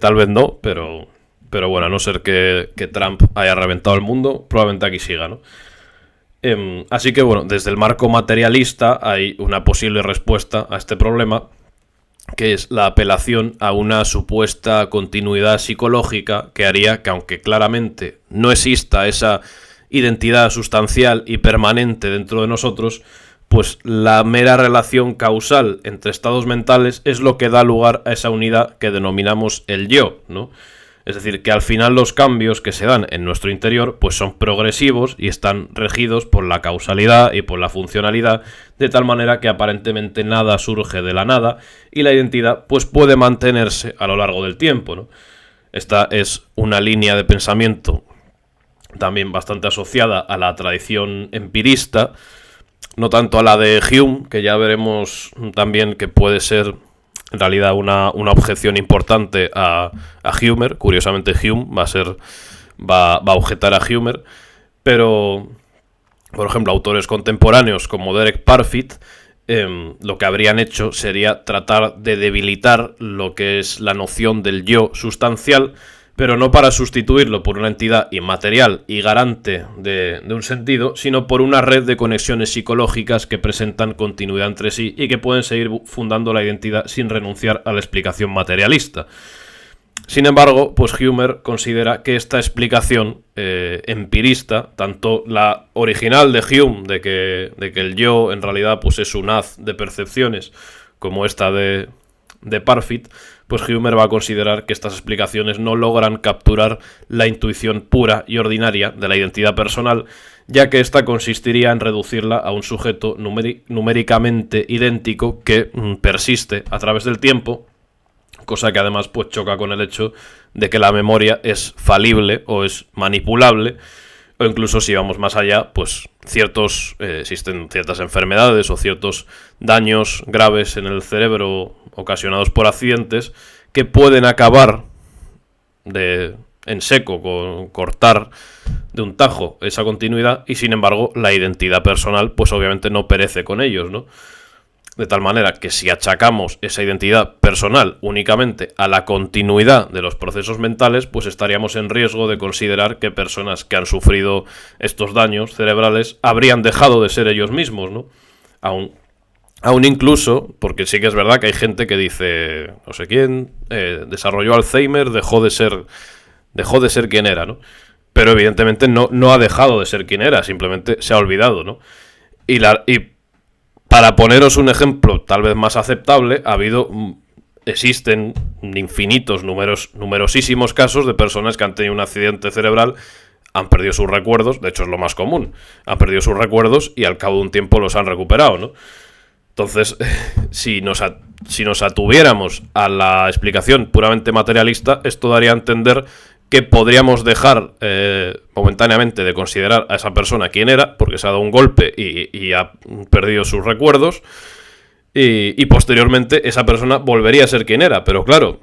tal vez no, pero bueno, a no ser que Trump haya reventado el mundo, probablemente aquí siga, ¿no? Así que bueno, desde el marco materialista hay una posible respuesta a este problema, que es la apelación a una supuesta continuidad psicológica que haría que, aunque claramente no exista esa identidad sustancial y permanente dentro de nosotros, pues la mera relación causal entre estados mentales es lo que da lugar a esa unidad que denominamos el yo, ¿no? Es decir, que al final los cambios que se dan en nuestro interior pues son progresivos y están regidos por la causalidad y por la funcionalidad, de tal manera que aparentemente nada surge de la nada y la identidad pues puede mantenerse a lo largo del tiempo, ¿no? Esta es una línea de pensamiento también bastante asociada a la tradición empirista, no tanto a la de Hume, que ya veremos también que puede ser en realidad una objeción importante a Hume. Curiosamente Hume va a objetar a Hume, pero por ejemplo autores contemporáneos como Derek Parfit lo que habrían hecho sería tratar de debilitar lo que es la noción del yo sustancial, pero no para sustituirlo por una entidad inmaterial y garante de un sentido, sino por una red de conexiones psicológicas que presentan continuidad entre sí y que pueden seguir fundando la identidad sin renunciar a la explicación materialista. Sin embargo, pues Hume considera que esta explicación empirista, tanto la original de Hume, de que el yo en realidad pues es un haz de percepciones, como esta de Parfit, pues Humer va a considerar que estas explicaciones no logran capturar la intuición pura y ordinaria de la identidad personal, ya que ésta consistiría en reducirla a un sujeto numéricamente idéntico que persiste a través del tiempo, cosa que además pues choca con el hecho de que la memoria es falible o es manipulable, o incluso si vamos más allá, pues existen ciertas enfermedades o ciertos daños graves en el cerebro ocasionados por accidentes que pueden acabar en seco, con cortar de un tajo esa continuidad, y sin embargo la identidad personal pues obviamente no perece con ellos, ¿no? De tal manera que si achacamos esa identidad personal únicamente a la continuidad de los procesos mentales, pues estaríamos en riesgo de considerar que personas que han sufrido estos daños cerebrales habrían dejado de ser ellos mismos, ¿no? Aún incluso, porque sí que es verdad que hay gente que dice, no sé quién, desarrolló Alzheimer, dejó de ser quien era, ¿no? Pero evidentemente no ha dejado de ser quien era, simplemente se ha olvidado, ¿no? Y para poneros un ejemplo tal vez más aceptable, existen infinitos, numerosísimos casos de personas que han tenido un accidente cerebral, han perdido sus recuerdos, de hecho es lo más común, han perdido sus recuerdos y al cabo de un tiempo los han recuperado, ¿no? Entonces, si nos atuviéramos a la explicación puramente materialista, esto daría a entender que podríamos dejar momentáneamente de considerar a esa persona quien era, porque se ha dado un golpe y ha perdido sus recuerdos, y posteriormente esa persona volvería a ser quien era. Pero claro,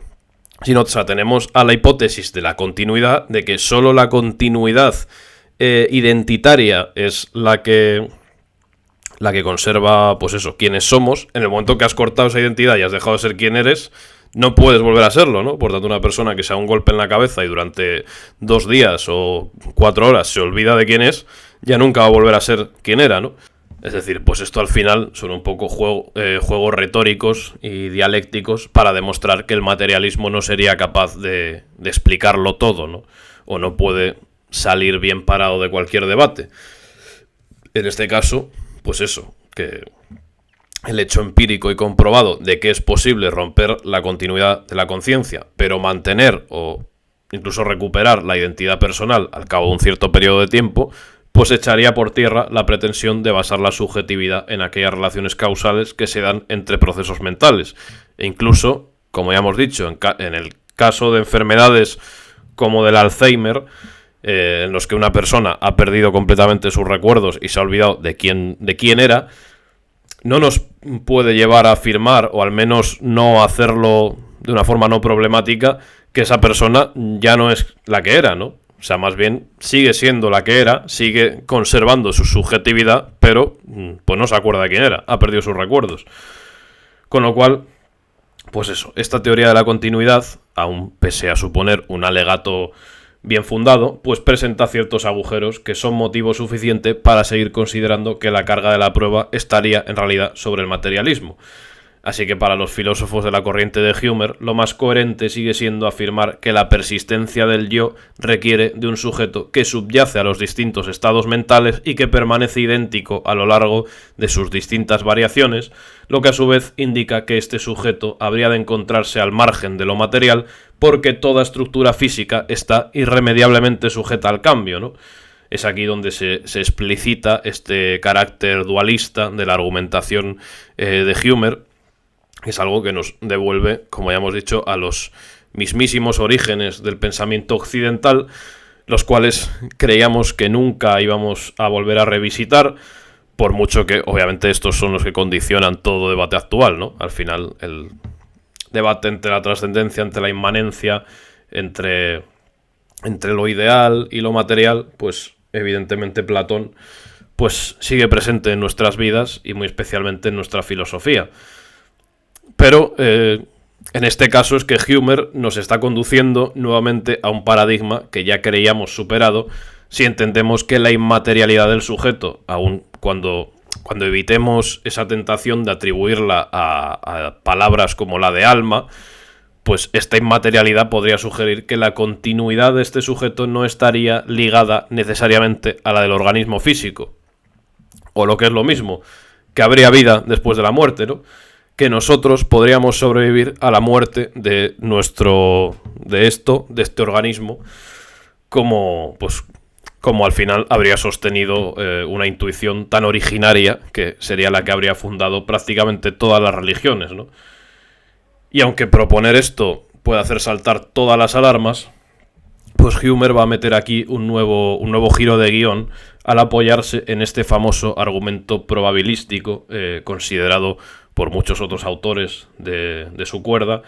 si nos atenemos a la hipótesis de la continuidad, de que solo la continuidad identitaria es la que conserva, pues eso, quiénes somos, en el momento que has cortado esa identidad y has dejado de ser quien eres, no puedes volver a serlo, ¿no? Por tanto, una persona que se da un golpe en la cabeza y durante 2 días o 4 horas se olvida de quién es, ya nunca va a volver a ser quien era, ¿no? Es decir, pues esto al final son un poco juegos retóricos y dialécticos para demostrar que el materialismo no sería capaz de explicarlo todo, ¿no? O no puede salir bien parado de cualquier debate. En este caso, pues eso, que el hecho empírico y comprobado de que es posible romper la continuidad de la conciencia, pero mantener o incluso recuperar la identidad personal al cabo de un cierto periodo de tiempo, pues echaría por tierra la pretensión de basar la subjetividad en aquellas relaciones causales que se dan entre procesos mentales. E incluso, como ya hemos dicho, en el caso de enfermedades como del Alzheimer, en los que una persona ha perdido completamente sus recuerdos y se ha olvidado de quién era, no nos puede llevar a afirmar, o al menos no hacerlo de una forma no problemática, que esa persona ya no es la que era, ¿no? O sea, más bien sigue siendo la que era, sigue conservando su subjetividad, pero pues no se acuerda de quién era, ha perdido sus recuerdos. Con lo cual, pues eso, esta teoría de la continuidad, aun pese a suponer un alegato bien fundado, pues presenta ciertos agujeros que son motivo suficiente para seguir considerando que la carga de la prueba estaría en realidad sobre el materialismo. Así que para los filósofos de la corriente de Humer, lo más coherente sigue siendo afirmar que la persistencia del yo requiere de un sujeto que subyace a los distintos estados mentales y que permanece idéntico a lo largo de sus distintas variaciones, lo que a su vez indica que este sujeto habría de encontrarse al margen de lo material porque toda estructura física está irremediablemente sujeta al cambio, ¿no? Es aquí donde se explicita este carácter dualista de la argumentación de Humer. Es algo que nos devuelve, como ya hemos dicho, a los mismísimos orígenes del pensamiento occidental, los cuales creíamos que nunca íbamos a volver a revisitar, por mucho que obviamente estos son los que condicionan todo debate actual, ¿no? Al final el debate entre la trascendencia, entre la inmanencia, entre lo ideal y lo material, pues evidentemente Platón pues sigue presente en nuestras vidas y muy especialmente en nuestra filosofía. Pero en este caso es que Humer nos está conduciendo nuevamente a un paradigma que ya creíamos superado si entendemos que la inmaterialidad del sujeto, aun cuando evitemos esa tentación de atribuirla a palabras como la de alma, pues esta inmaterialidad podría sugerir que la continuidad de este sujeto no estaría ligada necesariamente a la del organismo físico. O lo que es lo mismo, que habría vida después de la muerte, ¿no? que nosotros podríamos sobrevivir a la muerte de este organismo, como al final habría sostenido una intuición tan originaria que sería la que habría fundado prácticamente todas las religiones, ¿no? Y aunque proponer esto puede hacer saltar todas las alarmas, pues Humer va a meter aquí un nuevo giro de guión al apoyarse en este famoso argumento probabilístico, considerado por muchos otros autores de su cuerda,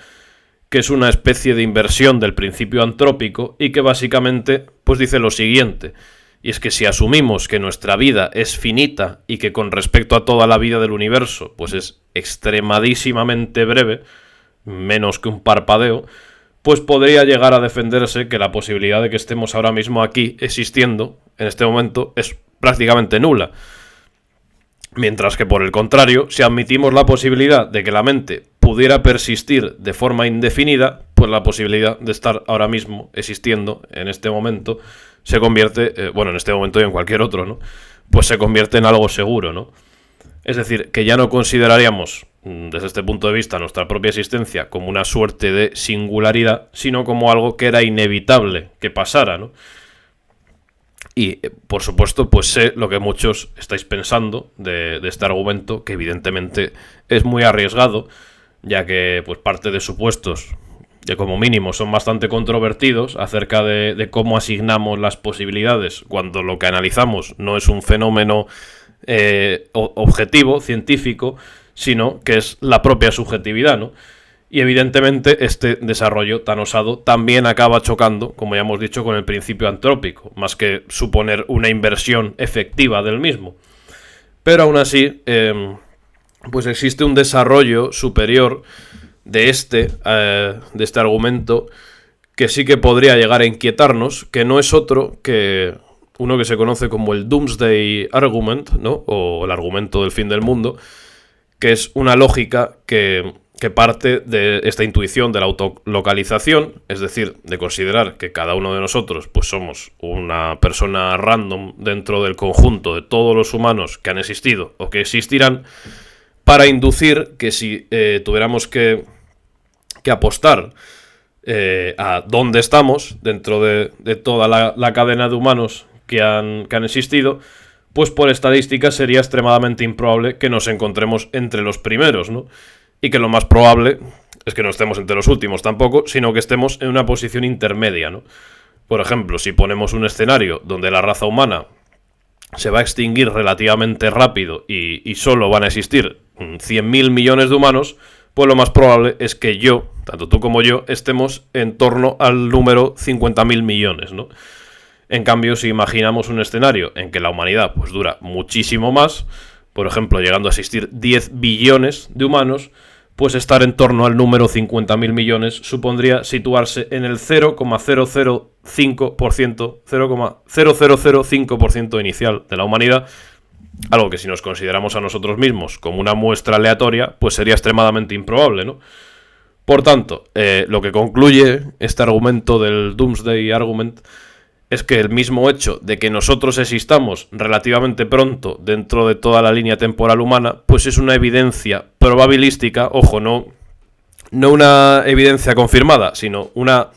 que es una especie de inversión del principio antrópico y que básicamente pues dice lo siguiente, y es que si asumimos que nuestra vida es finita y que con respecto a toda la vida del universo pues es extremadísimamente breve, menos que un parpadeo, pues podría llegar a defenderse que la posibilidad de que estemos ahora mismo aquí existiendo en este momento es prácticamente nula. Mientras que por el contrario, si admitimos la posibilidad de que la mente pudiera persistir de forma indefinida, pues la posibilidad de estar ahora mismo existiendo en este momento se convierte, en este momento y en cualquier otro, ¿no? Pues se convierte en algo seguro, ¿no? Es decir, que ya no consideraríamos, desde este punto de vista, nuestra propia existencia como una suerte de singularidad, sino como algo que era inevitable que pasara, ¿no? Y, por supuesto, pues sé lo que muchos estáis pensando de este argumento, que evidentemente es muy arriesgado, ya que pues parte de supuestos que como mínimo son bastante controvertidos acerca de cómo asignamos las posibilidades cuando lo que analizamos no es un fenómeno objetivo, científico, sino que es la propia subjetividad, ¿no? Y evidentemente este desarrollo tan osado también acaba chocando, como ya hemos dicho, con el principio antrópico, más que suponer una inversión efectiva del mismo. Pero aún así, pues existe un desarrollo superior de este argumento que sí que podría llegar a inquietarnos, que no es otro que uno que se conoce como el Doomsday Argument, ¿no? O el argumento del fin del mundo, que es una lógica que parte de esta intuición de la autolocalización, es decir, de considerar que cada uno de nosotros pues somos una persona random dentro del conjunto de todos los humanos que han existido o que existirán, para inducir que si tuviéramos que apostar a dónde estamos dentro de toda la cadena de humanos que han existido, pues por estadística sería extremadamente improbable que nos encontremos entre los primeros, ¿no? Y que lo más probable es que no estemos entre los últimos tampoco, sino que estemos en una posición intermedia, ¿no? Por ejemplo, si ponemos un escenario donde la raza humana se va a extinguir relativamente rápido y solo van a existir 100.000 millones de humanos, pues lo más probable es que yo, tanto tú como yo, estemos en torno al número 50.000 millones, ¿no? En cambio, si imaginamos un escenario en que la humanidad pues dura muchísimo más, por ejemplo, llegando a existir 10 billones de humanos, pues estar en torno al número 50.000 millones supondría situarse en el 0,005%, 0,0005% inicial de la humanidad, algo que si nos consideramos a nosotros mismos como una muestra aleatoria, pues sería extremadamente improbable, ¿no? Por tanto, lo que concluye este argumento del Doomsday Argument es que el mismo hecho de que nosotros existamos relativamente pronto dentro de toda la línea temporal humana, pues es una evidencia probabilística, ojo, no una evidencia confirmada, sino una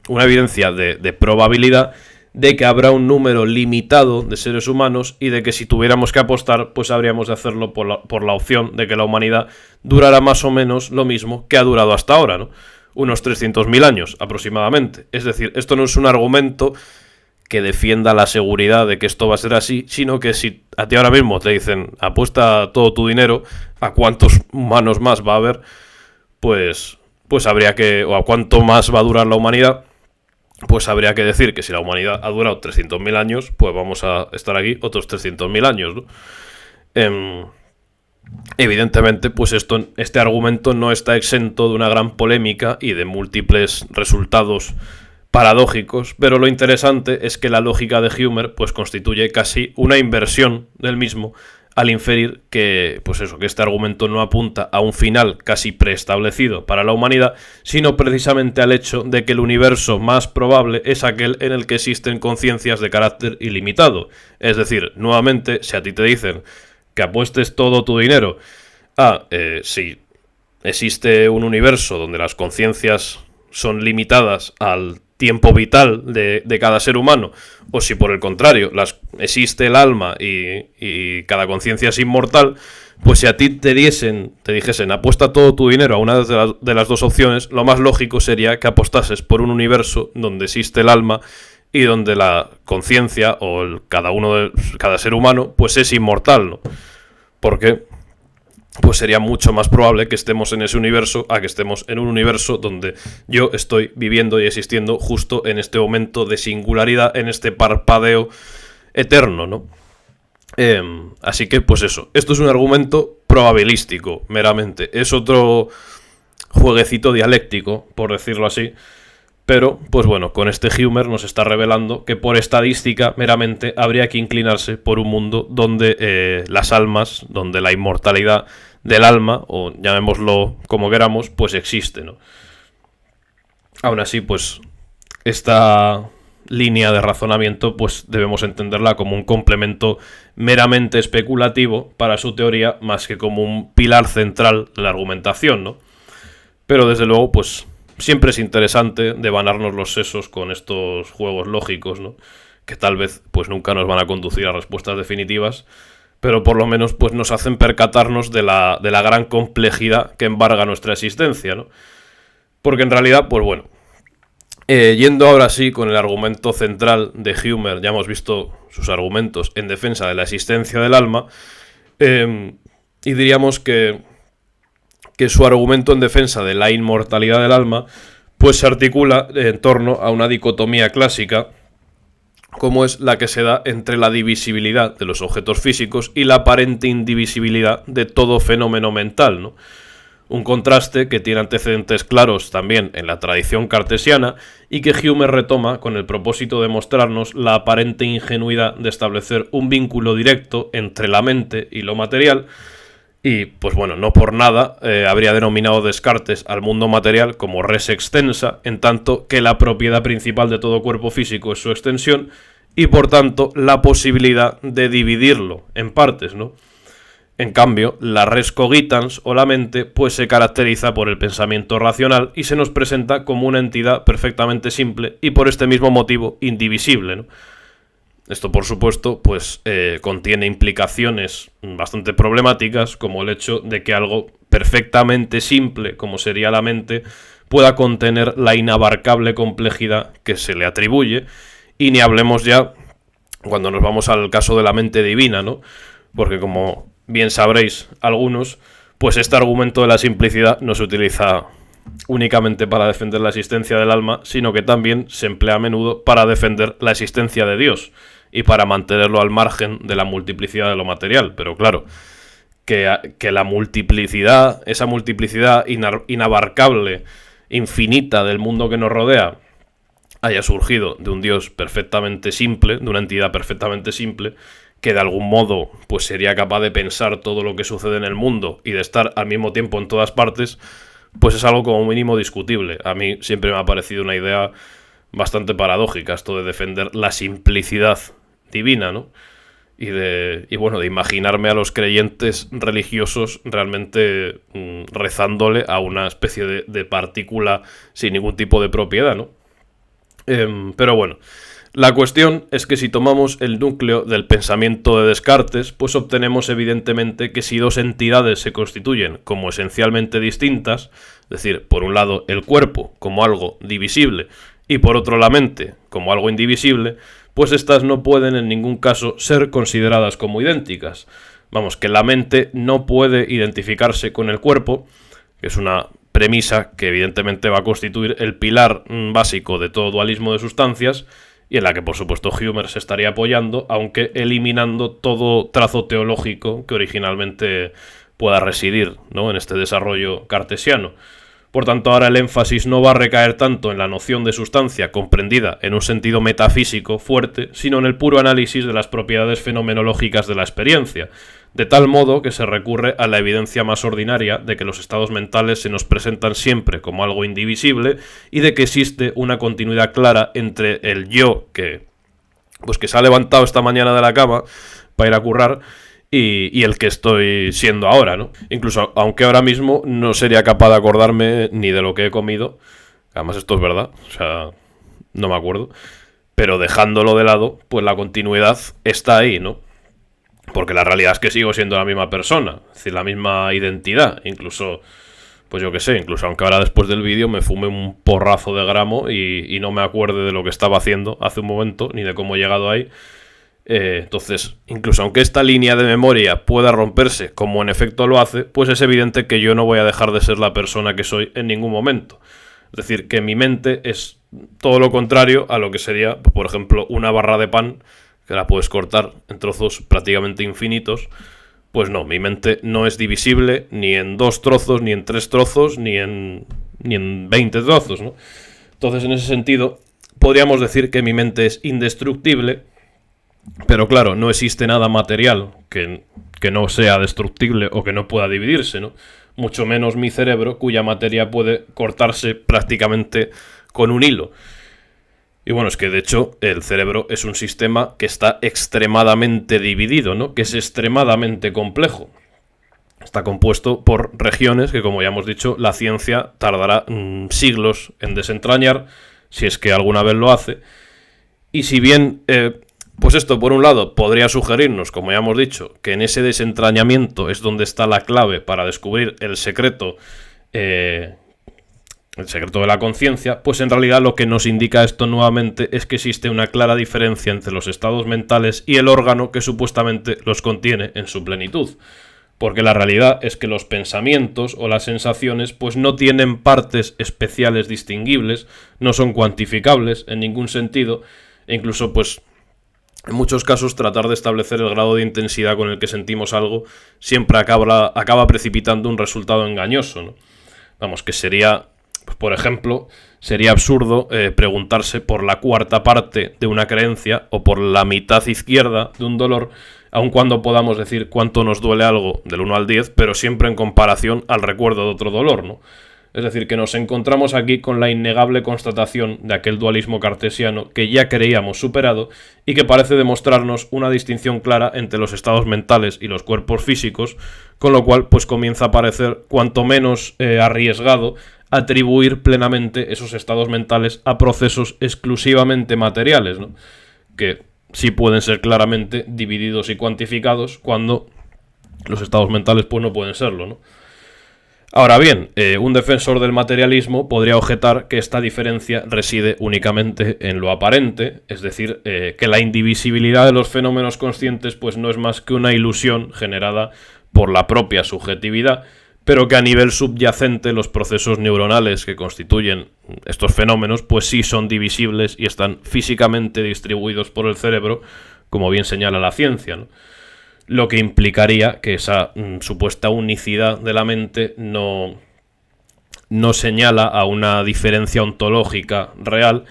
evidencia de probabilidad de que habrá un número limitado de seres humanos y de que si tuviéramos que apostar, pues habríamos de hacerlo por la opción de que la humanidad durará más o menos lo mismo que ha durado hasta ahora, ¿no? Unos 300.000 años aproximadamente. Es decir, esto no es un argumento que defienda la seguridad de que esto va a ser así, sino que si a ti ahora mismo te dicen apuesta todo tu dinero a cuántos humanos más va a haber, pues habría que, o a cuánto más va a durar la humanidad, pues habría que decir que si la humanidad ha durado 300.000 años, pues vamos a estar aquí otros 300.000 años, ¿no? Evidentemente, pues este argumento no está exento de una gran polémica y de múltiples resultados paradójicos, pero lo interesante es que la lógica de Humer pues constituye casi una inversión del mismo al inferir que, que este argumento no apunta a un final casi preestablecido para la humanidad, sino precisamente al hecho de que el universo más probable es aquel en el que existen conciencias de carácter ilimitado. Es decir, nuevamente, si a ti te dicen que apuestes todo tu dinero Si existe un universo donde las conciencias son limitadas al tiempo vital de cada ser humano, o si por el contrario existe el alma y cada conciencia es inmortal, pues si a ti te dijesen apuesta todo tu dinero a una de las dos opciones, lo más lógico sería que apostases por un universo donde existe el alma y donde la conciencia o cada ser humano pues es inmortal, ¿no? Porque pues sería mucho más probable que estemos en ese universo a que estemos en un universo donde yo estoy viviendo y existiendo justo en este momento de singularidad, en este parpadeo eterno, ¿no? Así que, pues eso, esto es un argumento probabilístico, meramente. Es otro jueguecito dialéctico, por decirlo así. Pero, pues bueno, con este Humer nos está revelando que por estadística meramente habría que inclinarse por un mundo donde las almas, donde la inmortalidad del alma, o llamémoslo como queramos, pues existe, ¿no? Aún así, pues esta línea de razonamiento pues debemos entenderla como un complemento meramente especulativo para su teoría, más que como un pilar central de la argumentación, ¿no? Pero desde luego, pues siempre es interesante devanarnos los sesos con estos juegos lógicos, ¿no? Que tal vez pues nunca nos van a conducir a respuestas definitivas, pero por lo menos pues nos hacen percatarnos de la gran complejidad que embarga nuestra existencia, ¿no? Porque en realidad, pues bueno, yendo ahora sí con el argumento central de Humer, ya hemos visto sus argumentos en defensa de la existencia del alma, y diríamos que su argumento en defensa de la inmortalidad del alma pues se articula en torno a una dicotomía clásica, como es la que se da entre la divisibilidad de los objetos físicos y la aparente indivisibilidad de todo fenómeno mental, ¿no? Un contraste que tiene antecedentes claros también en la tradición cartesiana y que Hume retoma con el propósito de mostrarnos la aparente ingenuidad de establecer un vínculo directo entre la mente y lo material. Y, pues bueno, no por nada habría denominado Descartes al mundo material como res extensa, en tanto que la propiedad principal de todo cuerpo físico es su extensión y, por tanto, la posibilidad de dividirlo en partes, ¿no? En cambio, la res cogitans, o la mente, pues se caracteriza por el pensamiento racional y se nos presenta como una entidad perfectamente simple y, por este mismo motivo, indivisible, ¿no? Esto, por supuesto, pues contiene implicaciones bastante problemáticas, como el hecho de que algo perfectamente simple, como sería la mente, pueda contener la inabarcable complejidad que se le atribuye, y ni hablemos ya cuando nos vamos al caso de la mente divina, ¿no? Porque como bien sabréis algunos, pues este argumento de la simplicidad no se utiliza únicamente para defender la existencia del alma, sino que también se emplea a menudo para defender la existencia de Dios y para mantenerlo al margen de la multiplicidad de lo material. Pero claro, que la multiplicidad, esa multiplicidad inabarcable, infinita del mundo que nos rodea, haya surgido de un Dios perfectamente simple, de una entidad perfectamente simple, que de algún modo pues sería capaz de pensar todo lo que sucede en el mundo y de estar al mismo tiempo en todas partes, pues es algo como mínimo discutible. A mí siempre me ha parecido una idea bastante paradójica esto de defender la simplicidad divina, ¿no? Y bueno, de imaginarme a los creyentes religiosos realmente rezándole a una especie de partícula sin ningún tipo de propiedad, ¿no? Pero bueno, la cuestión es que si tomamos el núcleo del pensamiento de Descartes, pues obtenemos evidentemente que si dos entidades se constituyen como esencialmente distintas, es decir, por un lado el cuerpo como algo divisible y por otro la mente como algo indivisible, pues estas no pueden en ningún caso ser consideradas como idénticas. Vamos, que la mente no puede identificarse con el cuerpo, que es una premisa que evidentemente va a constituir el pilar básico de todo dualismo de sustancias, y en la que por supuesto Hume se estaría apoyando, aunque eliminando todo trazo teológico que originalmente pueda residir, ¿no?, en este desarrollo cartesiano. Por tanto, ahora el énfasis no va a recaer tanto en la noción de sustancia comprendida en un sentido metafísico fuerte, sino en el puro análisis de las propiedades fenomenológicas de la experiencia, de tal modo que se recurre a la evidencia más ordinaria de que los estados mentales se nos presentan siempre como algo indivisible y de que existe una continuidad clara entre el yo que se ha levantado esta mañana de la cama para ir a currar y el que estoy siendo ahora, ¿no? Incluso, aunque ahora mismo no sería capaz de acordarme ni de lo que he comido, además esto es verdad, o sea, no me acuerdo, pero dejándolo de lado, pues la continuidad está ahí, ¿no? Porque la realidad es que sigo siendo la misma persona, es decir, la misma identidad, incluso, pues yo qué sé, incluso aunque ahora después del vídeo me fume un porrazo de gramo y no me acuerde de lo que estaba haciendo hace un momento, ni de cómo he llegado ahí. Entonces, incluso aunque esta línea de memoria pueda romperse, como en efecto lo hace, pues es evidente que yo no voy a dejar de ser la persona que soy en ningún momento. Es decir, que mi mente es todo lo contrario a lo que sería, por ejemplo, una barra de pan, que la puedes cortar en trozos prácticamente infinitos. Pues no, mi mente no es divisible ni en 2 trozos, ni en 3 trozos, ni en 20 trozos, ¿no? Entonces, en ese sentido, podríamos decir que mi mente es indestructible, pero claro, no existe nada material que no sea destructible o que no pueda dividirse, ¿no? Mucho menos mi cerebro, cuya materia puede cortarse prácticamente con un hilo. Y bueno, es que de hecho el cerebro es un sistema que está extremadamente dividido, ¿no? Que es extremadamente complejo. Está compuesto por regiones que, como ya hemos dicho, la ciencia tardará siglos en desentrañar, si es que alguna vez lo hace. Y si bien, pues esto por un lado podría sugerirnos, como ya hemos dicho, que en ese desentrañamiento es donde está la clave para descubrir el secreto de la conciencia, pues en realidad lo que nos indica esto nuevamente es que existe una clara diferencia entre los estados mentales y el órgano que supuestamente los contiene en su plenitud. Porque la realidad es que los pensamientos o las sensaciones pues no tienen partes especiales distinguibles, no son cuantificables en ningún sentido, e incluso pues en muchos casos tratar de establecer el grado de intensidad con el que sentimos algo siempre acaba precipitando un resultado engañoso, ¿no? Vamos, que sería, pues, por ejemplo, sería absurdo preguntarse por la cuarta parte de una creencia o por la mitad izquierda de un dolor, aun cuando podamos decir cuánto nos duele algo del 1 al 10, pero siempre en comparación al recuerdo de otro dolor, ¿no? Es decir, que nos encontramos aquí con la innegable constatación de aquel dualismo cartesiano que ya creíamos superado y que parece demostrarnos una distinción clara entre los estados mentales y los cuerpos físicos, con lo cual pues comienza a parecer cuanto menos arriesgado atribuir plenamente esos estados mentales a procesos exclusivamente materiales, ¿no? Que sí pueden ser claramente divididos y cuantificados cuando los estados mentales pues no pueden serlo, ¿no? Ahora bien, un defensor del materialismo podría objetar que esta diferencia reside únicamente en lo aparente, es decir, que la indivisibilidad de los fenómenos conscientes pues no es más que una ilusión generada por la propia subjetividad, pero que a nivel subyacente los procesos neuronales que constituyen estos fenómenos pues sí son divisibles y están físicamente distribuidos por el cerebro, como bien señala la ciencia, ¿no? Lo que implicaría que esa supuesta unicidad de la mente no señala a una diferencia ontológica real,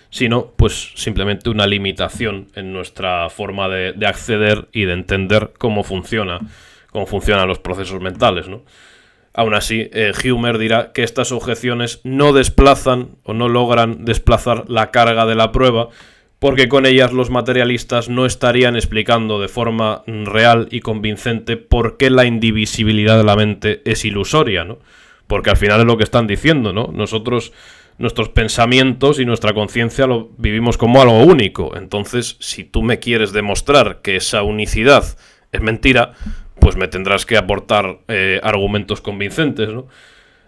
sino pues simplemente una limitación en nuestra forma de acceder y de entender cómo funcionan los procesos mentales, ¿no? Aún así, Humer dirá que estas objeciones no desplazan o no logran desplazar la carga de la prueba, porque con ellas los materialistas no estarían explicando de forma real y convincente por qué la indivisibilidad de la mente es ilusoria, ¿no? Porque al final es lo que están diciendo, ¿no? Nosotros, nuestros pensamientos y nuestra conciencia lo vivimos como algo único. Entonces, si tú me quieres demostrar que esa unicidad es mentira, pues me tendrás que aportar argumentos convincentes, ¿no?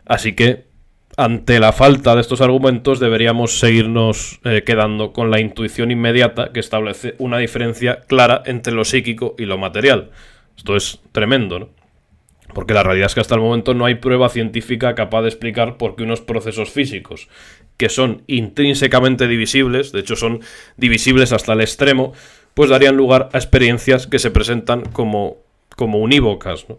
Así que ante la falta de estos argumentos deberíamos seguirnos quedando con la intuición inmediata que establece una diferencia clara entre lo psíquico y lo material. Esto es tremendo, ¿no? Porque la realidad es que hasta el momento no hay prueba científica capaz de explicar por qué unos procesos físicos que son intrínsecamente divisibles, de hecho son divisibles hasta el extremo, pues darían lugar a experiencias que se presentan como unívocas, ¿no?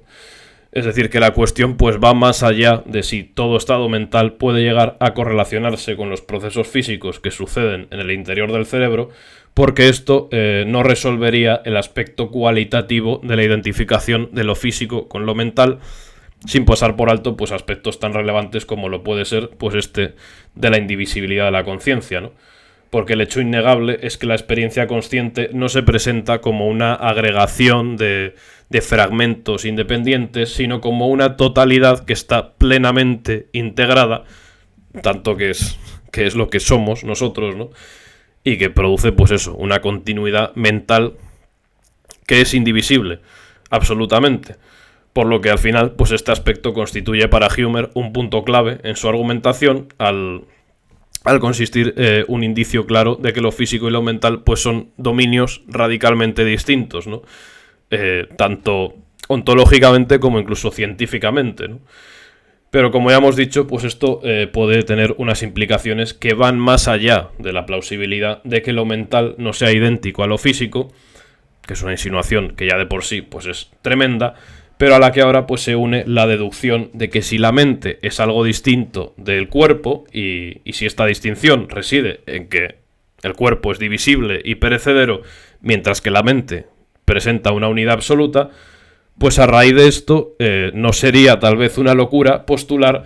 Es decir, que la cuestión pues va más allá de si todo estado mental puede llegar a correlacionarse con los procesos físicos que suceden en el interior del cerebro, porque esto no resolvería el aspecto cualitativo de la identificación de lo físico con lo mental, sin pasar por alto pues aspectos tan relevantes como lo puede ser pues de la indivisibilidad de la conciencia, ¿no? porque el hecho innegable es que la experiencia consciente no se presenta como una agregación de fragmentos independientes, sino como una totalidad que está plenamente integrada, tanto que es lo que somos nosotros, ¿no? Y que produce, pues eso, una continuidad mental que es indivisible, absolutamente. Por lo que al final, pues este aspecto constituye para Hume un punto clave en su argumentación al consistir un indicio claro de que lo físico y lo mental pues son dominios radicalmente distintos, ¿no? Tanto ontológicamente como incluso científicamente, ¿no? Pero como ya hemos dicho, pues esto puede tener unas implicaciones que van más allá de la plausibilidad de que lo mental no sea idéntico a lo físico, que es una insinuación que ya de por sí pues es tremenda, pero a la que ahora pues se une la deducción de que si la mente es algo distinto del cuerpo, y si esta distinción reside en que el cuerpo es divisible y perecedero, mientras que la mente presenta una unidad absoluta, pues a raíz de esto no sería tal vez una locura postular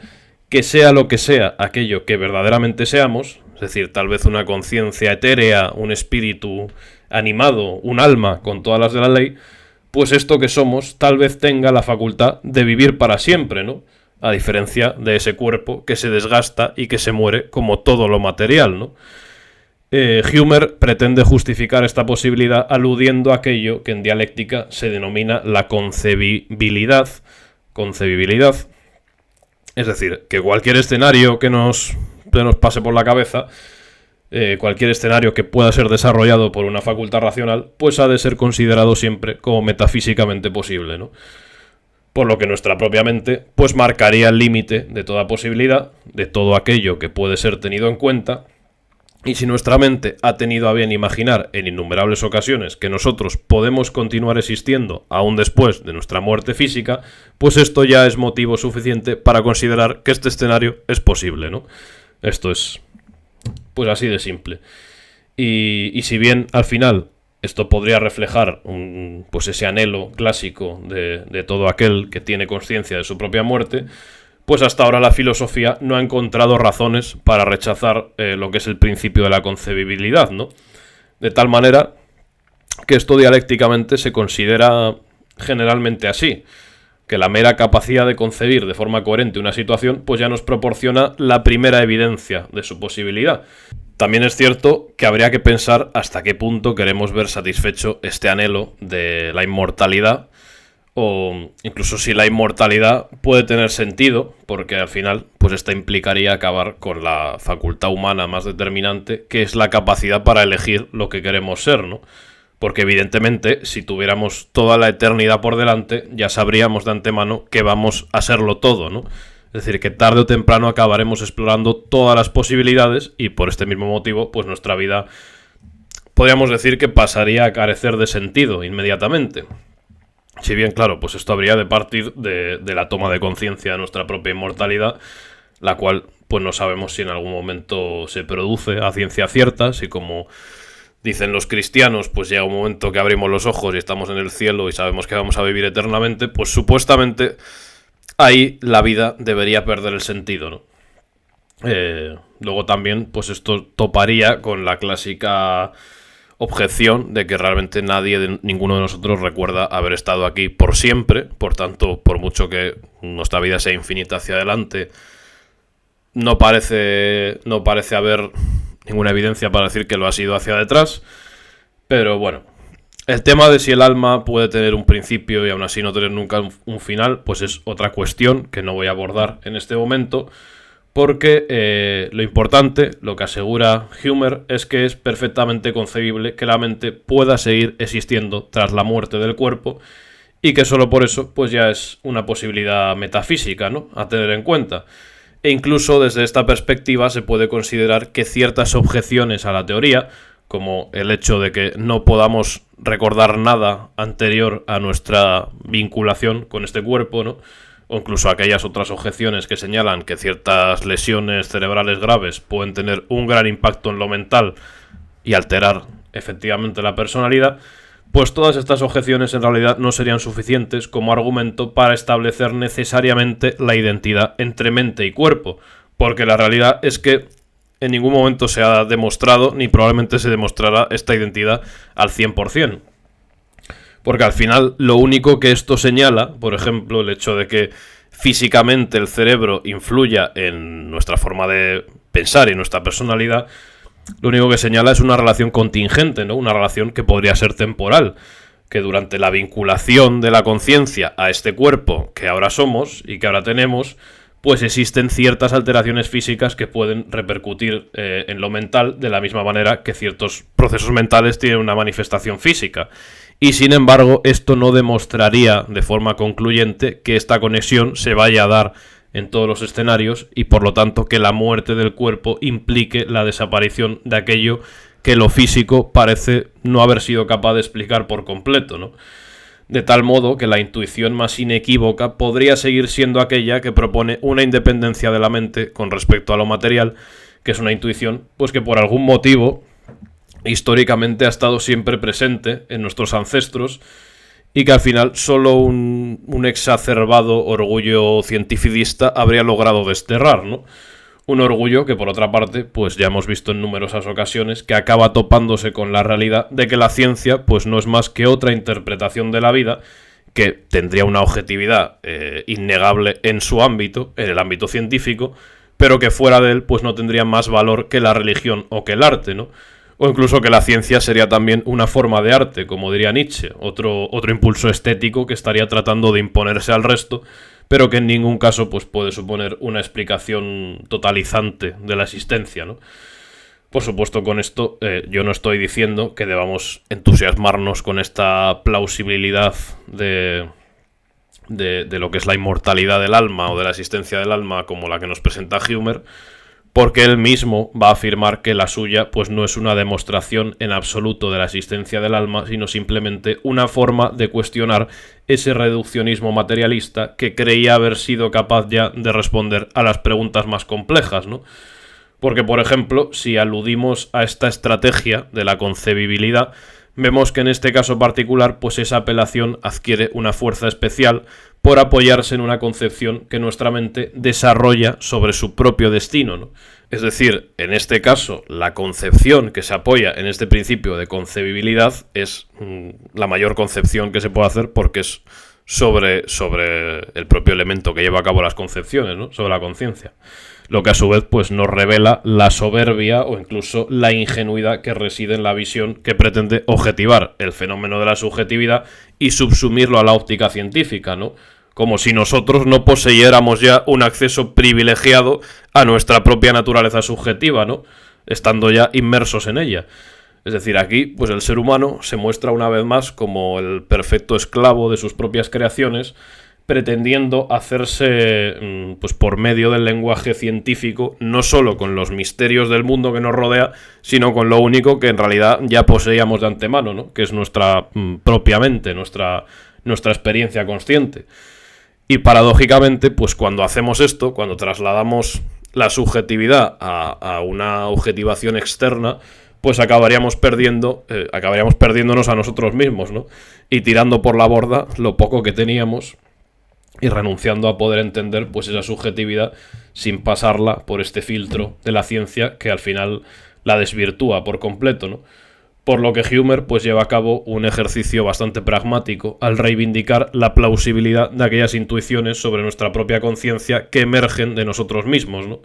que sea lo que sea aquello que verdaderamente seamos, es decir, tal vez una conciencia etérea, un espíritu animado, un alma con todas las de la ley, pues esto que somos tal vez tenga la facultad de vivir para siempre, ¿no? A diferencia de ese cuerpo que se desgasta y que se muere como todo lo material, ¿no? Hume pretende justificar esta posibilidad aludiendo a aquello que en dialéctica se denomina la concebibilidad. Es decir, que cualquier escenario que nos pase por la cabeza, cualquier escenario que pueda ser desarrollado por una facultad racional, pues ha de ser considerado siempre como metafísicamente posible, ¿no? Por lo que nuestra propia mente pues marcaría el límite de toda posibilidad, de todo aquello que puede ser tenido en cuenta. Y si nuestra mente ha tenido a bien imaginar en innumerables ocasiones que nosotros podemos continuar existiendo aún después de nuestra muerte física, pues esto ya es motivo suficiente para considerar que este escenario es posible, ¿no? Esto es pues así de simple. Y si bien al final esto podría reflejar pues ese anhelo clásico de todo aquel que tiene conciencia de su propia muerte, pues hasta ahora la filosofía no ha encontrado razones para rechazar lo que es el principio de la concebibilidad, ¿no? De tal manera que esto dialécticamente se considera generalmente así, que la mera capacidad de concebir de forma coherente una situación pues ya nos proporciona la primera evidencia de su posibilidad. También es cierto que habría que pensar hasta qué punto queremos ver satisfecho este anhelo de la inmortalidad, o incluso si la inmortalidad puede tener sentido, porque al final pues esta implicaría acabar con la facultad humana más determinante, que es la capacidad para elegir lo que queremos ser, ¿no? Porque evidentemente si tuviéramos toda la eternidad por delante, ya sabríamos de antemano que vamos a serlo todo, ¿no? Es decir, que tarde o temprano acabaremos explorando todas las posibilidades y por este mismo motivo pues nuestra vida podríamos decir que pasaría a carecer de sentido inmediatamente. Si bien, claro, pues esto habría de partir de la toma de conciencia de nuestra propia inmortalidad, la cual pues no sabemos si en algún momento se produce a ciencia cierta, si como dicen los cristianos, pues llega un momento que abrimos los ojos y estamos en el cielo y sabemos que vamos a vivir eternamente, pues supuestamente ahí la vida debería perder el sentido, ¿no? Luego también, pues esto toparía con la clásica objeción de que realmente ninguno de nosotros recuerda haber estado aquí por siempre, por tanto, por mucho que nuestra vida sea infinita hacia adelante, no parece haber ninguna evidencia para decir que lo ha sido hacia detrás, pero bueno, el tema de si el alma puede tener un principio y aún así no tener nunca un final, pues es otra cuestión que no voy a abordar en este momento, porque lo importante, lo que asegura Hume, es que es perfectamente concebible que la mente pueda seguir existiendo tras la muerte del cuerpo y que solo por eso pues ya es una posibilidad metafísica, ¿no?, a tener en cuenta. E incluso desde esta perspectiva se puede considerar que ciertas objeciones a la teoría, como el hecho de que no podamos recordar nada anterior a nuestra vinculación con este cuerpo, ¿no?, o incluso aquellas otras objeciones que señalan que ciertas lesiones cerebrales graves pueden tener un gran impacto en lo mental y alterar efectivamente la personalidad, pues todas estas objeciones en realidad no serían suficientes como argumento para establecer necesariamente la identidad entre mente y cuerpo, porque la realidad es que en ningún momento se ha demostrado, ni probablemente se demostrará esta identidad al 100%. Porque al final lo único que esto señala, por ejemplo, el hecho de que físicamente el cerebro influya en nuestra forma de pensar y nuestra personalidad, lo único que señala es una relación contingente, ¿no? Una relación que podría ser temporal, que durante la vinculación de la conciencia a este cuerpo que ahora somos y que ahora tenemos, pues existen ciertas alteraciones físicas que pueden repercutir en lo mental de la misma manera que ciertos procesos mentales tienen una manifestación física. Y sin embargo, esto no demostraría de forma concluyente que esta conexión se vaya a dar en todos los escenarios y por lo tanto que la muerte del cuerpo implique la desaparición de aquello que lo físico parece no haber sido capaz de explicar por completo, ¿no? De tal modo que la intuición más inequívoca podría seguir siendo aquella que propone una independencia de la mente con respecto a lo material, que es una intuición pues que por algún motivo históricamente ha estado siempre presente en nuestros ancestros y que al final solo un exacerbado orgullo cientificista habría logrado desterrar, ¿no? Un orgullo que por otra parte, pues ya hemos visto en numerosas ocasiones que acaba topándose con la realidad de que la ciencia pues no es más que otra interpretación de la vida que tendría una objetividad innegable en su ámbito, en el ámbito científico, pero que fuera de él pues no tendría más valor que la religión o que el arte, ¿no? O incluso que la ciencia sería también una forma de arte, como diría Nietzsche, otro impulso estético que estaría tratando de imponerse al resto, pero que en ningún caso pues, puede suponer una explicación totalizante de la existencia, ¿no? Por supuesto, con esto yo no estoy diciendo que debamos entusiasmarnos con esta plausibilidad de lo que es la inmortalidad del alma o de la existencia del alma como la que nos presenta Humer, porque él mismo va a afirmar que la suya pues no es una demostración en absoluto de la existencia del alma, sino simplemente una forma de cuestionar ese reduccionismo materialista que creía haber sido capaz ya de responder a las preguntas más complejas, ¿no? Porque, por ejemplo, si aludimos a esta estrategia de la concebibilidad, vemos que en este caso particular, pues esa apelación adquiere una fuerza especial por apoyarse en una concepción que nuestra mente desarrolla sobre su propio destino, ¿no? Es decir, en este caso, la concepción que se apoya en este principio de concebibilidad es la mayor concepción que se puede hacer porque es sobre el propio elemento que lleva a cabo las concepciones, ¿no? Sobre la conciencia. Lo que a su vez pues nos revela la soberbia o incluso la ingenuidad que reside en la visión que pretende objetivar el fenómeno de la subjetividad y subsumirlo a la óptica científica, ¿no? Como si nosotros no poseyéramos ya un acceso privilegiado a nuestra propia naturaleza subjetiva, ¿no? Estando ya inmersos en ella. Es decir, aquí pues el ser humano se muestra una vez más como el perfecto esclavo de sus propias creaciones, pretendiendo hacerse pues por medio del lenguaje científico, no solo con los misterios del mundo que nos rodea, sino con lo único que en realidad ya poseíamos de antemano, ¿no? Que es nuestra propia mente, nuestra experiencia consciente. Y paradójicamente, pues cuando hacemos esto, cuando trasladamos la subjetividad a una objetivación externa, pues acabaríamos perdiéndonos a nosotros mismos, ¿no? Y tirando por la borda lo poco que teníamos y renunciando a poder entender pues esa subjetividad sin pasarla por este filtro de la ciencia que al final la desvirtúa por completo, ¿no? Por lo que Humer pues lleva a cabo un ejercicio bastante pragmático al reivindicar la plausibilidad de aquellas intuiciones sobre nuestra propia conciencia que emergen de nosotros mismos, ¿no?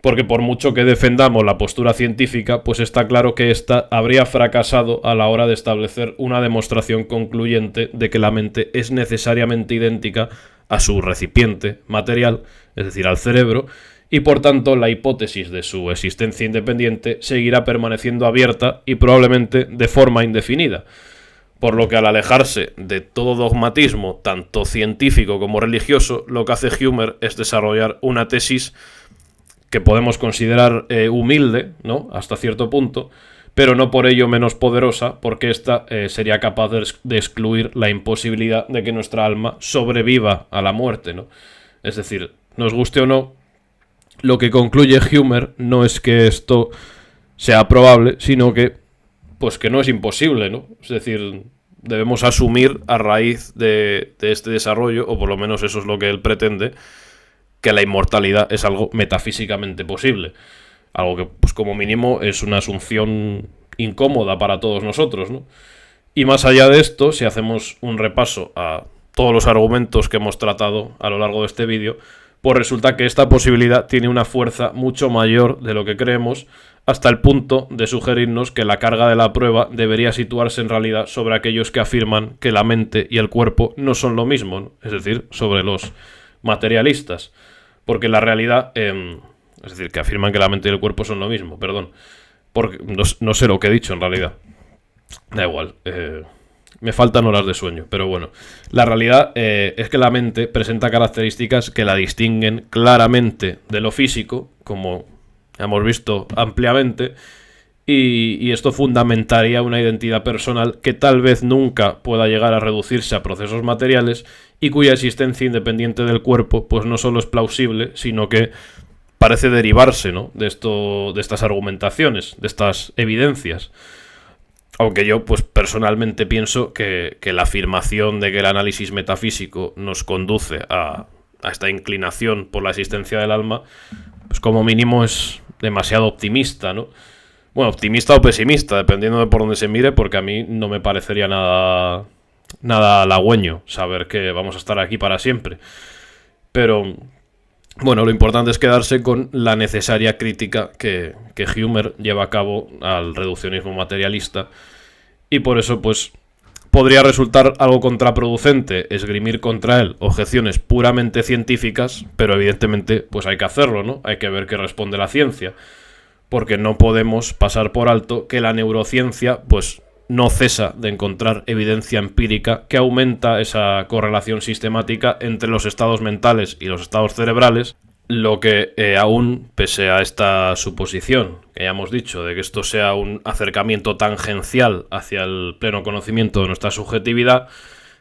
Porque por mucho que defendamos la postura científica, pues está claro que ésta habría fracasado a la hora de establecer una demostración concluyente de que la mente es necesariamente idéntica a su recipiente material, es decir, al cerebro, y por tanto la hipótesis de su existencia independiente seguirá permaneciendo abierta y probablemente de forma indefinida. Por lo que al alejarse de todo dogmatismo, tanto científico como religioso, lo que hace Humer es desarrollar una tesis que podemos considerar humilde, ¿no? Hasta cierto punto, pero no por ello menos poderosa, porque ésta sería capaz de excluir la imposibilidad de que nuestra alma sobreviva a la muerte, ¿no? Es decir, nos guste o no, lo que concluye Humer no es que esto sea probable, sino que, pues que no es imposible, ¿no? Es decir, debemos asumir a raíz de este desarrollo, o por lo menos eso es lo que él pretende, que la inmortalidad es algo metafísicamente posible. Algo que, pues como mínimo, es una asunción incómoda para todos nosotros, ¿no? Y más allá de esto, si hacemos un repaso a todos los argumentos que hemos tratado a lo largo de este vídeo, pues resulta que esta posibilidad tiene una fuerza mucho mayor de lo que creemos, hasta el punto de sugerirnos que la carga de la prueba debería situarse en realidad sobre aquellos que afirman que la mente y el cuerpo no son lo mismo, ¿no? Es decir, sobre los materialistas. Porque la realidad, es decir, que afirman que la mente y el cuerpo son lo mismo, perdón. Porque no sé lo que he dicho en realidad. Da igual, me faltan horas de sueño, pero bueno. La realidad es que la mente presenta características que la distinguen claramente de lo físico, como hemos visto ampliamente, y esto fundamentaría una identidad personal que tal vez nunca pueda llegar a reducirse a procesos materiales y cuya existencia independiente del cuerpo pues no solo es plausible, sino que parece derivarse, ¿no?, de estas argumentaciones, de estas evidencias. Aunque yo, pues personalmente pienso que la afirmación de que el análisis metafísico nos conduce a esta inclinación por la existencia del alma, pues como mínimo es demasiado optimista, ¿no? Bueno, optimista o pesimista, dependiendo de por dónde se mire, porque a mí no me parecería nada halagüeño saber que vamos a estar aquí para siempre. Pero bueno, lo importante es quedarse con la necesaria crítica que Humer lleva a cabo al reduccionismo materialista, y por eso pues podría resultar algo contraproducente esgrimir contra él objeciones puramente científicas, pero evidentemente pues hay que hacerlo, ¿no? Hay que ver qué responde la ciencia, porque no podemos pasar por alto que la neurociencia pues no cesa de encontrar evidencia empírica que aumenta esa correlación sistemática entre los estados mentales y los estados cerebrales, lo que aún, pese a esta suposición que ya hemos dicho, de que esto sea un acercamiento tangencial hacia el pleno conocimiento de nuestra subjetividad